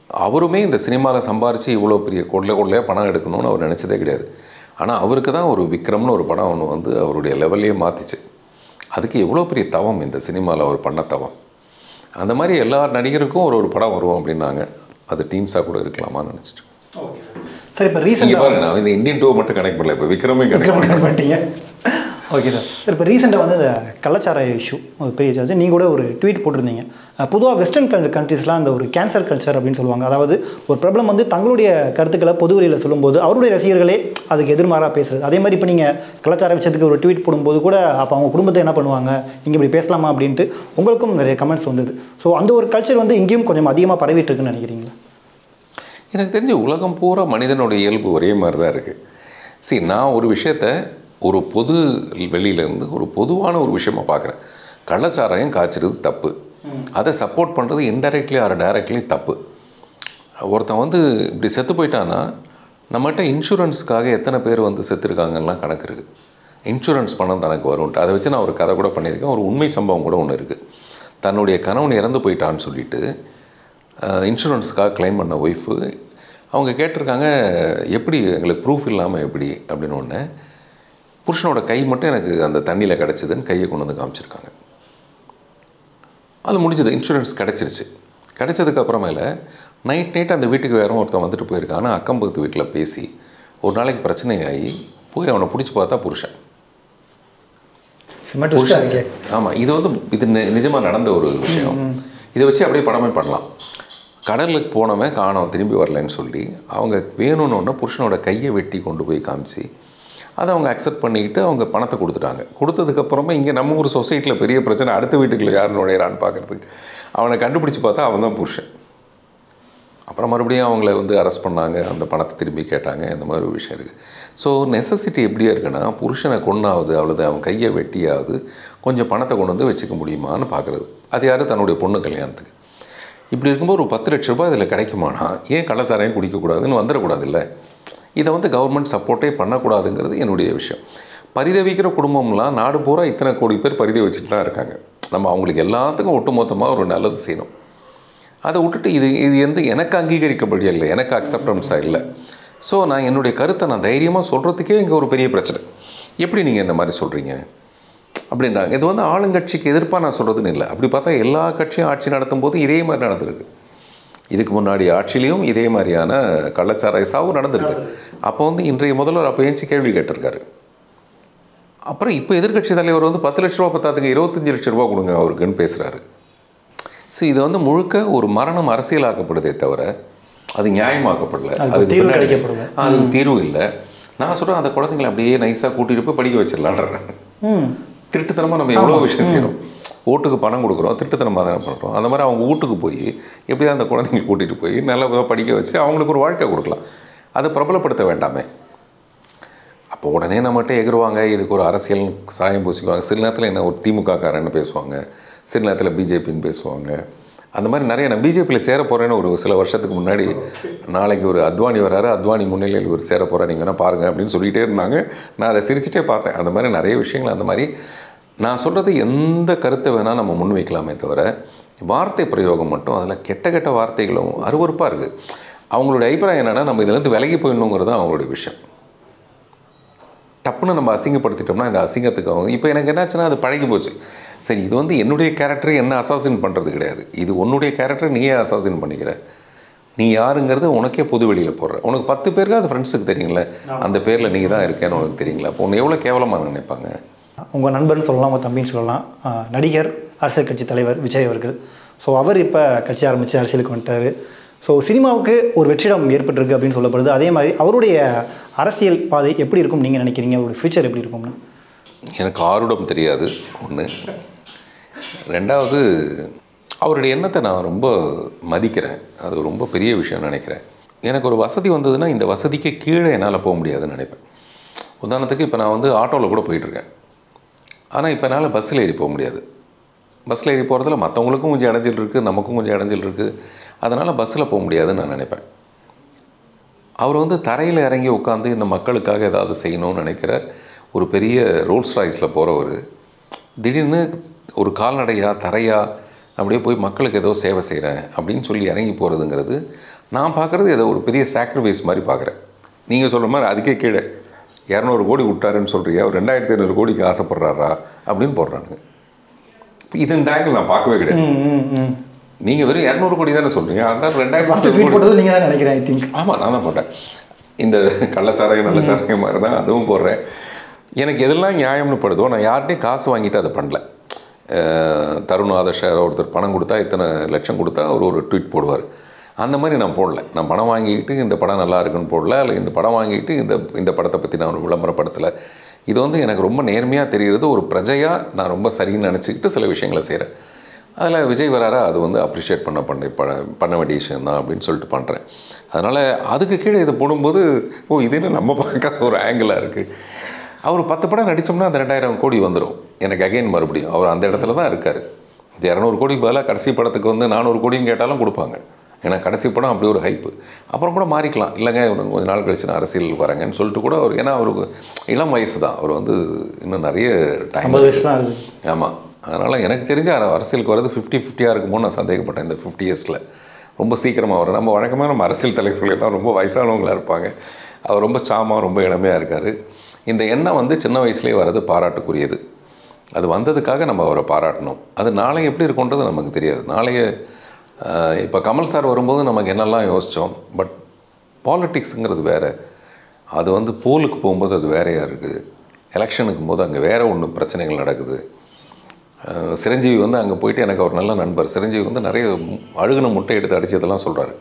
அவருமே இந்த சினிமாவில் சம்பாரித்து இவ்வளோ பெரிய கொள்ளையாக பணம் எடுக்கணும்னு அவர் நினச்சதே கிடையாது. ஆனால் அவருக்கு தான் ஒரு விக்ரம்னு ஒரு படம் ஒன்று வந்து அவருடைய லெவல்லையே மாற்றிச்சு. அதுக்கு எவ்வளோ பெரிய தவம் இந்த சினிமாவில் அவர் பண்ண தவம். அந்த மாதிரி எல்லா நடிகருக்கும் ஒரு படம் வரும் அப்படின்னாங்க. அது டீன்ஸாக கூட இருக்கலாமான்னு நினச்சிட்டு. சார் இப்போ ரீசெண்டாக நான் இந்த இந்தியன் 2 மட்டும் கனெக்ட் பண்ணல, இப்போ விக்ரமே கனெக்ட் பண்ணிட்டீங்க. Okay sir. சார் இப்போ ரீசெண்டாக வந்து இந்த கலாச்சார இஷ்யூ ஒரு பெரிய சார்ஜ், நீங்கள் கூட ஒரு ட்வீட் போட்டிருந்தீங்க. பொதுவாக வெஸ்டர்ன் கண்ட்ரீஸ்லாம் அந்த ஒரு கேன்சர் கல்ச்சர் அப்படின்னு சொல்லுவாங்க. அதாவது ஒரு பிரபலம் வந்து தங்களுடைய கருத்துக்களை பொது வழியில் சொல்லும்போது அவருடைய ரசிகர்களே அதுக்கு எதிர்மாறாக பேசுகிறது. அதே மாதிரி இப்போ நீங்கள் கலாச்சார விஷயத்துக்கு ஒரு ட்வீட் போடும்போது கூட அப்போ அவங்க குடும்பத்தை என்ன பண்ணுவாங்க, நீங்கள் இப்படி பேசலாமா அப்படின்ட்டு உங்களுக்கும் நிறைய கமெண்ட்ஸ் வந்தது. ஸோ அந்த ஒரு கல்ச்சர் வந்து இங்கேயும் கொஞ்சம் அதிகமாக பரவிட்டு இருக்குன்னு நினைக்கிறீங்களா? எனக்கு தெரிஞ்ச உலகம் பூரா மனிதனுடைய இயல்பு ஒரே மாதிரி தான் இருக்குது. நான் ஒரு விஷயத்தை ஒரு பொது வெளியிலேருந்து ஒரு பொதுவான ஒரு விஷயமாக பார்க்குறேன். கள்ளச்சாராயம் காய்ச்சறது தப்பு, அதை சப்போர்ட் பண்ணுறது இன்டைரக்ட்லி ஆர் டைரக்ட்லி தப்பு. ஒருத்தன் வந்து இப்படி செத்து போயிட்டான்னா நம்மகிட்ட இன்சூரன்ஸுக்காக எத்தனை பேர் வந்து செத்துருக்காங்கலாம் கணக்கு இருக்குது. இன்சூரன்ஸ் பணம் தனக்கு வரும்ன்ட்டு அதை வச்சு நான் ஒரு கதை கூட பண்ணியிருக்கேன். ஒரு உண்மை சம்பவம் கூட ஒன்று இருக்குது. தன்னுடைய கணவன் இறந்து போயிட்டான்னு சொல்லிட்டு இன்சூரன்ஸுக்காக கிளைம் பண்ண ஒய்ஃபு அவங்க கேட்டிருக்காங்க, எப்படி எங்களுக்கு ப்ரூஃப் இல்லாமல் எப்படி அப்படின்னு ஒன்று. புருஷனோட கை மட்டும் எனக்கு அந்த தண்ணியில் கிடச்சிதுன்னு கையை கொண்டு வந்து காமிச்சிருக்காங்க. அது முடிஞ்சது, இன்சூரன்ஸ் கிடச்சிருச்சு. கிடச்சதுக்கப்புறமேல நைட் அந்த வீட்டுக்கு வேறு ஒருத்தன் வந்துட்டு போயிருக்கான். ஆனால் அக்கம் பக்கத்து வீட்டில் பேசி ஒரு நாளைக்கு பிரச்சனையாகி போய் அவனை பிடிச்சி பார்த்தா புருஷன். ஆமாம், இது வந்து இது நிஜமாக நடந்த ஒரு விஷயம். இதை வச்சு அப்படியே படமே பண்ணலாம். கடலுக்கு போனவன் காணோம் திரும்பி வரலன்னு சொல்லி அவங்க வேணும்னு ஒன்று புருஷனோட கையை வெட்டி கொண்டு போய் காமிச்சு அதை அவங்க அக்செப்ட் பண்ணிக்கிட்டு அவங்க பணத்தை கொடுத்துட்டாங்க. கொடுத்ததுக்கப்புறமா இங்கே நம்ம ஒரு சொசைட்டியில் பெரிய பிரச்சனை, அடுத்த வீட்டுக்குள்ளே யார் நுழையிறான்னு பார்க்குறதுக்கு அவனை கண்டுபிடிச்சி பார்த்தா அவன் தான் புருஷன். அப்புறம் மறுபடியும் அவங்கள வந்து அரெஸ்ட் பண்ணாங்க, அந்த பணத்தை திரும்பி கேட்டாங்க. இந்த மாதிரி ஒரு விஷயம் இருக்குது. ஸோ நெசசிட்டி எப்படியா இருக்குன்னா, புருஷனை கொண்டாவது அவ்வளோது அவன் கையை வெட்டியாவது கொஞ்சம் பணத்தை கொண்டு வந்து வச்சுக்க முடியுமான்னு பார்க்குறது. அது யார்? தன்னுடைய பொண்ணு கல்யாணத்துக்கு. இப்படி இருக்கும்போது ஒரு 10 லட்ச ரூபாய் இதில் கிடைக்குமானா ஏன் கள்ளச்சாராயம் குடிக்கக்கூடாதுன்னு வந்துடக்கூடாது இல்லை? இதை வந்து கவர்மெண்ட் சப்போர்ட்டே பண்ணக்கூடாதுங்கிறது என்னுடைய விஷயம். பரிதவிக்கிற குடும்பம்லாம் நாடு பூரா இத்தனை கோடி பேர் பரிதவிச்சுட்டு தான் இருக்காங்க. நம்ம அவங்களுக்கு எல்லாத்துக்கும் ஒட்டுமொத்தமாக ஒரு நல்லது செய்யணும். அதை விட்டுட்டு இது வந்து எனக்கு அங்கீகரிக்கப்படியே இல்லை, எனக்கு அக்செப்டன்ஸாக இல்லை. ஸோ நான் என்னுடைய கருத்தை நான் தைரியமாக சொல்கிறதுக்கே இங்கே ஒரு பெரிய பிரச்சனை. எப்படி நீங்கள் இந்த மாதிரி சொல்கிறீங்க அப்படின்றாங்க. இது வந்து ஆளுங்கட்சிக்கு எதிர்ப்பாக நான் சொல்கிறதுன்னு இல்லை. அப்படி பார்த்தா எல்லா கட்சியும் ஆட்சி நடத்தும் போது இதே மாதிரி நடந்திருக்கு. இதுக்கு முன்னாடி ஆட்சியிலையும் இதே மாதிரியான கள்ளச்சாராய சாவு நடந்திருக்கு. அப்போ வந்து இன்றைய முதல்வர் அப்போ ஏஞ்சி கேள்வி கேட்டிருக்காரு. அப்புறம் இப்போ எதிர்கட்சி தலைவர் வந்து 10 லட்ச ரூபா பத்தாதுங்க 25 லட்ச ரூபா கொடுங்க அவருக்குன்னு பேசுகிறாரு. ஸோ இது வந்து முழுக்க ஒரு மரணம் அரசியலாக்கப்படுதே தவிர அது நியாயமாக்கப்படலை, அதுக்கு தீர்வு இல்லை. நான் சொல்கிறேன், அந்த குழந்தைங்களை அப்படியே நைஸாக கூட்டிகிட்டு போய் படிக்க வச்சிடலான்றேன். திருட்டுத்தனமாக நம்ம எவ்வளோ விஷயம் செய்யணும். ஓட்டுக்கு பணம் கொடுக்குறோம், திருட்டுத்தனமாக தானே பண்ணுறோம். அந்த மாதிரி அவங்க வீட்டுக்கு போய் எப்படியா அந்த குழந்தைங்க கூட்டிகிட்டு போய் நல்லா படிக்க வச்சு அவங்களுக்கு ஒரு வாழ்க்கை கொடுக்கலாம். அதை பிரபலப்படுத்த வேண்டாமே. அப்போ உடனே நம்மகிட்ட எகிருவாங்க, இதுக்கு ஒரு அரசியல் சாயம் பூசிக்குவாங்க. சில நேரத்தில் என்ன ஒரு திமுக காரன்னு பேசுவாங்க, சில நேரத்தில் பிஜேபின்னு பேசுவாங்க. அந்த மாதிரி நிறைய நான் பிஜேபியில் சேர போகிறேன்னு ஒரு சில வருஷத்துக்கு முன்னாடி நாளைக்கு ஒரு அத்வானி வராரு, அத்வானி முன்னிலையில் ஒரு சேர போகிறேன், நீங்கள் வேணால் பாருங்கள் அப்படின்னு சொல்லிகிட்டே இருந்தாங்க. நான் அதை சிரிச்சிட்டே பார்த்தேன். அந்த மாதிரி நிறைய விஷயங்கள் அந்த மாதிரி நான் சொல்கிறது எந்த கருத்தை வேணால் நம்ம முன்வைக்கலாமே தவிர வார்த்தை பிரயோகம் மட்டும் அதில் கெட்ட கெட்ட வார்த்தைகளும் அருவருப்பாக இருக்குது. அவங்களுடைய அபிப்பிராயம் என்னென்னா நம்ம இதுலேருந்து விலகி போயிடணுங்கிறது தான் அவங்களுடைய விஷயம். டப்புன்னு நம்ம அசிங்கப்படுத்திட்டோம்னா இந்த அசிங்கத்துக்கு அவங்க இப்போ எனக்கு என்னாச்சுன்னா அது பழகி போச்சு. சரி, இது வந்து என்னுடைய கேரக்டரை என்ன அசாசின் பண்ணுறது கிடையாது, இது உன்னுடைய கேரக்டரை நீயே அசாசின் பண்ணிக்கிற, நீ யாருங்கிறது உனக்கே பொது வெளியில் போடுற. உனக்கு 10 பேருக்கு அது ஃப்ரெண்ட்ஸுக்கு தெரியுங்களே, அந்த பேரில் நீ தான் இருக்கேன்னு உனக்கு தெரியுங்களா? அப்போ உன்னை எவ்வளோ கேவலமாக நினைப்பாங்க. உங்கள் நண்பர்னு சொல்லலாம், உங்கள் தம்பின்னு சொல்லலாம், நடிகர், அரசியல் கட்சி தலைவர் விஜய் அவர்கள். ஸோ அவர் இப்போ கட்சி ஆரம்பித்து அரசியலுக்கு வந்துட்டார். ஸோ சினிமாவுக்கு ஒரு வெற்றிடம் ஏற்பட்டிருக்கு அப்படின்னு சொல்லப்படுது. அதே மாதிரி அவருடைய அரசியல் பாதை எப்படி இருக்கும் நீங்கள் நினைக்கிறீங்க? அவருடைய ஃப்யூச்சர் எப்படி இருக்கும்னு? எனக்கு ஆருடம் தெரியாது ஒன்று. ரெண்டாவது, அவருடைய எண்ணத்தை நான் ரொம்ப மதிக்கிறேன். அது ரொம்ப பெரிய விஷயம் நினைக்கிறேன். எனக்கு ஒரு வசதி வந்ததுன்னா இந்த வசதிக்கு கீழே என்னால் போக முடியாதுன்னு நினைப்பேன். உதாரணத்துக்கு இப்போ நான் வந்து ஆட்டோவில் கூட போயிட்டுருக்கேன். ஆனால் இப்போ என்னால் பஸ்ஸில் ஏறி போக முடியாது. பஸ்ஸில் ஏறி போகிறதுல மற்றவங்களுக்கும் கொஞ்சம் இடைஞ்சல் இருக்குது, நமக்கும் கொஞ்சம் இடைஞ்சல் இருக்குது. அதனால் பஸ்ஸில் போக முடியாதுன்னு நான் நினைப்பேன். அவர் வந்து தரையில் இறங்கி உட்காந்து இந்த மக்களுக்காக ஏதாவது செய்யணும்னு நினைக்கிற ஒரு பெரிய ரோல்ஸ் ராய்ஸில் போகிறவர் திடீர்னு ஒரு கால்நடையாக தரையாக அப்படியே போய் மக்களுக்கு ஏதோ சேவை செய்கிறேன் அப்படின்னு சொல்லி இறங்கி போகிறதுங்கிறது நான் பார்க்குறது ஏதோ ஒரு பெரிய சாக்ரிஃபைஸ் மாதிரி பார்க்குறேன். நீங்கள் சொல்கிற மாதிரி அதுக்கே கீழே 200 கோடி விட்டாருன்னு சொல்கிறீங்க, அவர் 2500 கோடிக்கு ஆசைப்படுறாரா அப்படின்னு போடுறானுங்க. இது இந்த ஆங்கிள் நான் பார்க்கவே கிடையாது. நீங்கள் வெறும் 200 கோடி தானே சொல்கிறீங்க, அதுதான் 2000 கோடி நீங்கள் தான் நினைக்கிறேன். ஐ திங்க் ஆமாம், நான் தான் போட்டேன். இந்த கள்ளச்சாராயம் நல்லச்சாராயம் மாதிரி தான் அதுவும் போடுறேன். எனக்கு எதெல்லாம் நியாயம்னு படுதோ நான் யார்கிட்டையும் காசு வாங்கிட்டு அதை பண்ணல. தருண் ஆதர்ஷார் ஒருத்தர் பணம் கொடுத்தா இத்தனை லட்சம் கொடுத்தா அவர் ஒரு ட்வீட் போடுவார். அந்த மாதிரி நான் போடல. நான் பணம் வாங்கிட்டு இந்த படம் நல்லா இருக்குன்னு போடல, இல்லை இந்த படம் வாங்கிட்டு இந்த படத்தை பற்றி நான் ஒரு விளம்பரப்படுத்தலை. இது வந்து எனக்கு ரொம்ப நேர்மையாக தெரிகிறது. ஒரு பிரஜையாக நான் ரொம்ப சரின்னு நினச்சிக்கிட்டு சில விஷயங்களை செய்கிறேன். அதில் விஜய் வராரா, அது வந்து அப்ரிஷியேட் பண்ண வேண்டிய விஷயம் தான் அப்படின்னு சொல்லிட்டு பண்ணுறேன். அதனால் அதுக்கு கீழே இதை போடும்போது இது என்ன நம்ம பார்க்காத ஒரு ஆங்கிளாக இருக்குது. அவர் 10 படம் நடித்தோம்னா அந்த 2000 கோடி வந்துடும் எனக்கு அகைன் மறுபடியும். அவர் அந்த இடத்துல தான் இருக்கார். இந்த 200 கோடிக்கு பதிலாக கடைசி படத்துக்கு வந்து 400 கோடின்னு கேட்டாலும் கொடுப்பாங்க. ஏன்னா கடைசி படம் அப்படி ஒரு ஹைப்பு. அப்புறம் கூட மாறிக்கலாம், இல்லைங்க கொஞ்ச நாள் கழிச்சு நான் அரசியல் வரேங்கன்னு சொல்லிட்டு கூட அவர், ஏன்னா அவருக்கு இளம் வயசு தான், அவர் வந்து இன்னும் நிறைய டைம். ஆமாம். அதனால் எனக்கு தெரிஞ்ச அரசியலுக்கு வர்றது 50-50 இருக்குமோன்னு நான் சந்தேகப்பட்டேன் இந்த 50 இயர்ஸில். ரொம்ப சீக்கிரமாக வரும். நம்ம வழக்கமாக நம்ம அரசியல் தலைவர்கள் எல்லாம் ரொம்ப வயசானவங்களாக இருப்பாங்க. அவர் ரொம்ப சாமாக ரொம்ப இளமையாக இருக்கார். இந்த எண்ணம் வந்து சின்ன வயசுலேயே வர்றது பாராட்டுக்குரியது. அது வந்ததுக்காக நம்ம அவரை பாராட்டணும். அது நாளை எப்படி இருக்குன்றது நமக்கு தெரியாது. நாளைய இப்போ கமல் சார் வரும்போது நமக்கு என்னெல்லாம் யோசித்தோம். பட் பாலிட்டிக்ஸுங்கிறது வேறு. அது வந்து போலுக்கு போகும்போது அது வேறையாக இருக்குது. எலெக்ஷனுக்கும் போது அங்கே வேறு ஒன்று பிரச்சனைகள் நடக்குது. சிரஞ்சீவி வந்து அங்கே போயிட்டு எனக்கு அவர் நல்ல நண்பர். சிரஞ்சீவி வந்து நிறைய அழுகுன முட்டை எடுத்து அடித்ததெல்லாம் சொல்கிறாரு.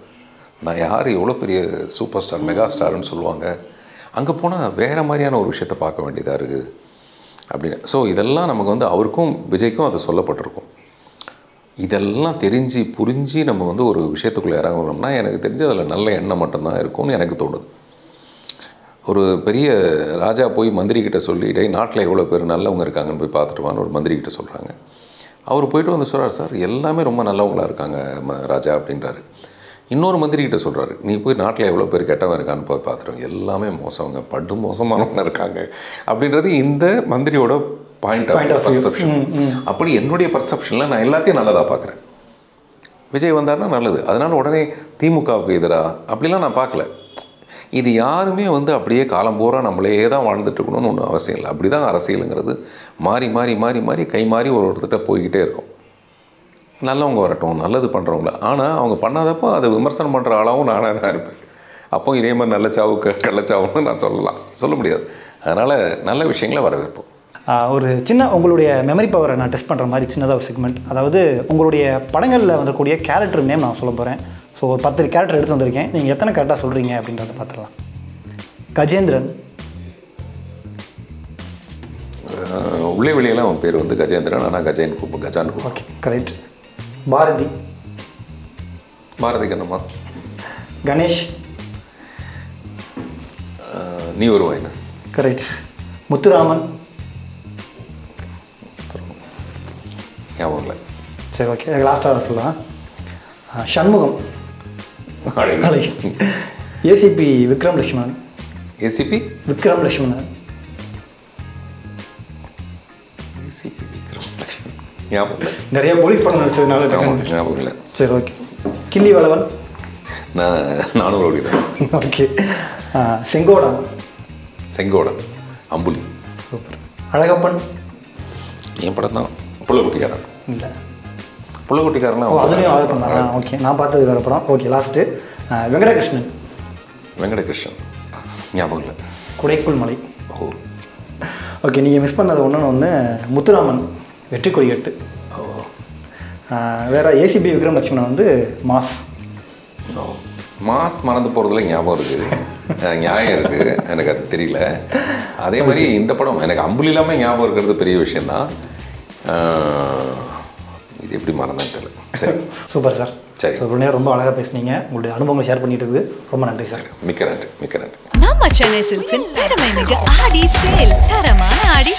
நான் யார் எவ்வளோ பெரிய சூப்பர் ஸ்டார் மெகா ஸ்டார்னு சொல்லுவாங்க, அங்கே போனால் வேறு மாதிரியான ஒரு விஷயத்தை பார்க்க வேண்டியதாக இருக்குது அப்படின்னு. ஸோ இதெல்லாம் நமக்கு வந்து அவருக்கும் விஜய்க்கும் அது சொல்லப்பட்டிருக்கும். இதெல்லாம் தெரிஞ்சு புரிஞ்சு நம்ம வந்து ஒரு விஷயத்துக்குள்ளே இறங்கணும்னா எனக்கு தெரிஞ்சு அதில் நல்ல எண்ணம் மட்டும்தான் இருக்கும்னு எனக்கு தோணுது. ஒரு பெரிய ராஜா போய் மந்திரிக்கிட்ட சொல்லிட்டே நாட்டில் எவ்வளோ பேர் நல்லவங்க இருக்காங்கன்னு போய் பார்த்துட்டு வான்னு ஒரு மந்திரிக்கிட்ட சொல்கிறாங்க. அவர் போய்ட்டு வந்து சொல்கிறார், சார் எல்லாமே ரொம்ப நல்லவங்களாக இருக்காங்க ராஜா அப்படின்றாரு. இன்னொரு மந்திரிக்கிட்ட சொல்கிறாரு, நீ போய் நாட்டில் எவ்வளோ பேர் கெட்டவன் இருக்கான்னு போய் பார்த்துருவாங்க, எல்லாமே மோசவங்க, படு மோசமானவங்க இருக்காங்க அப்படின்றது இந்த மந்திரியோட பாயிண்ட் ஆஃப் பர்செப்ஷன். அப்படி என்னுடைய பர்செப்ஷனில் நான் எல்லாத்தையும் நல்லதாக பார்க்குறேன். விஜய் வந்தார்னா நல்லது, அதனால் உடனே திமுகவுக்கு எதிராக அப்படிலாம் நான் பார்க்கல. இது யாருமே வந்து அப்படியே காலம் பூரா நம்மளே தான் வாழ்ந்துட்டு இருக்கணும்னு ஒன்றும் அவசியம் இல்லை. அப்படி தான் அரசியலுங்கிறது மாறி மாறி மாறி மாறி கை மாறி ஒருத்தர்கிட்ட போய்கிட்டே இருக்கும். நல்லவங்க வரட்டும், நல்லது பண்ணுறவங்கள, ஆனால் அவங்க பண்ணாதப்போ அதை விமர்சனம் பண்ணுற ஆளாகவும் நானாக தான் இருப்பேன். அப்போ இதே மாதிரி நல்ல சாவு கள்ளச்சாவுன்னு நான் சொல்ல முடியாது. அதனால் நல்ல விஷயங்களை வரவேற்போம். ஒரு சின்ன உங்களுடைய மெமரி பவரை நான் டெஸ்ட் பண்ணுற மாதிரி சின்னதாக ஒரு செக்மெண்ட். அதாவது உங்களுடைய படங்களில் வரக்கூடிய கேரக்டர் நேம் நான் சொல்ல போகிறேன். ஸோ ஒரு 10 கேரக்டர் எடுத்து வந்திருக்கேன், நீங்கள் எத்தனை கரெக்டாக சொல்கிறீங்க அப்படின்றத பார்த்துடலாம். கஜேந்திரன். உள்ளே வெளியெல்லாம் அவன் பேர் வந்து கஜேந்திரன், ஆனால் கஜான் கூப்பிடும். Okay, correct. பாரதி. பாரதி கண்ணம்மா. கணேஷ். நீ வருவாயினா. கரெக்ட். முத்துராமன். ஞாபகம் இல்லை. சரி, ஓகே, லாஸ்ட்டாக சொல்லலாம். சண்முகம். அழகி. ACP Vikram Lakshmanan. ACP Vikram Lakshmanan. ACP Vikram Lakshmanan ஞாபகம் இல்லை. நிறைய போலீஸ் படம் நடிச்சதுனால ஞாபகம் இல்லை. சரி, ஓகே. கிள்ளி வளவன். நான் 400 கோடி தான். ஓகே. செங்கோடன். செங்கோடன். அம்புலி. சூப்பர். அழகப்பன். என் படம் தான். புள்ளக்குட்டிக்காரன். இல்லை, புள்ளக்குட்டிக்காரன்லாம் அதுலேயும் அழகப்பன் தான். ஓகே, நான் பார்த்தது வேறு படம். Okay, last Venkatakrishnan. வெங்கடகிருஷ்ணன் ஞாபகம் இல்லை. குடைக்குள் மலை. ஓ, ஓகே. நீங்கள் மிஸ் பண்ணது ஒன்று முத்துராமன், வெற்றி கொடிகட்டு. வேறு ஏசிபி விக்ரம் லட்சுமணன் வந்து மாஸ். மாஸ் மறந்து போகிறதுல ஞாபகம் இருக்குது, நியாயம் இருக்குது, எனக்கு அது தெரியல. அதே மாதிரி இந்த படம் எனக்கு அம்புலி இல்லாமல் ஞாபகம் இருக்கிறது பெரிய விஷயந்தான். இது எப்படி மறந்தான்னு தெரியல. சரி, சூப்பர் சார். சரி, ரொம்ப நேரம் ரொம்ப அழகாக பேசுனீங்க. உங்களுடைய அனுபவங்களை ஷேர் பண்ணிட்டு ரொம்ப நன்றி சார். மிக்க நன்றி, மிக்க நன்றி. நம்ம சென்னை சில்க்ஸின் பெருமை மிகு ஆடி சேல். தரமான ஆடி,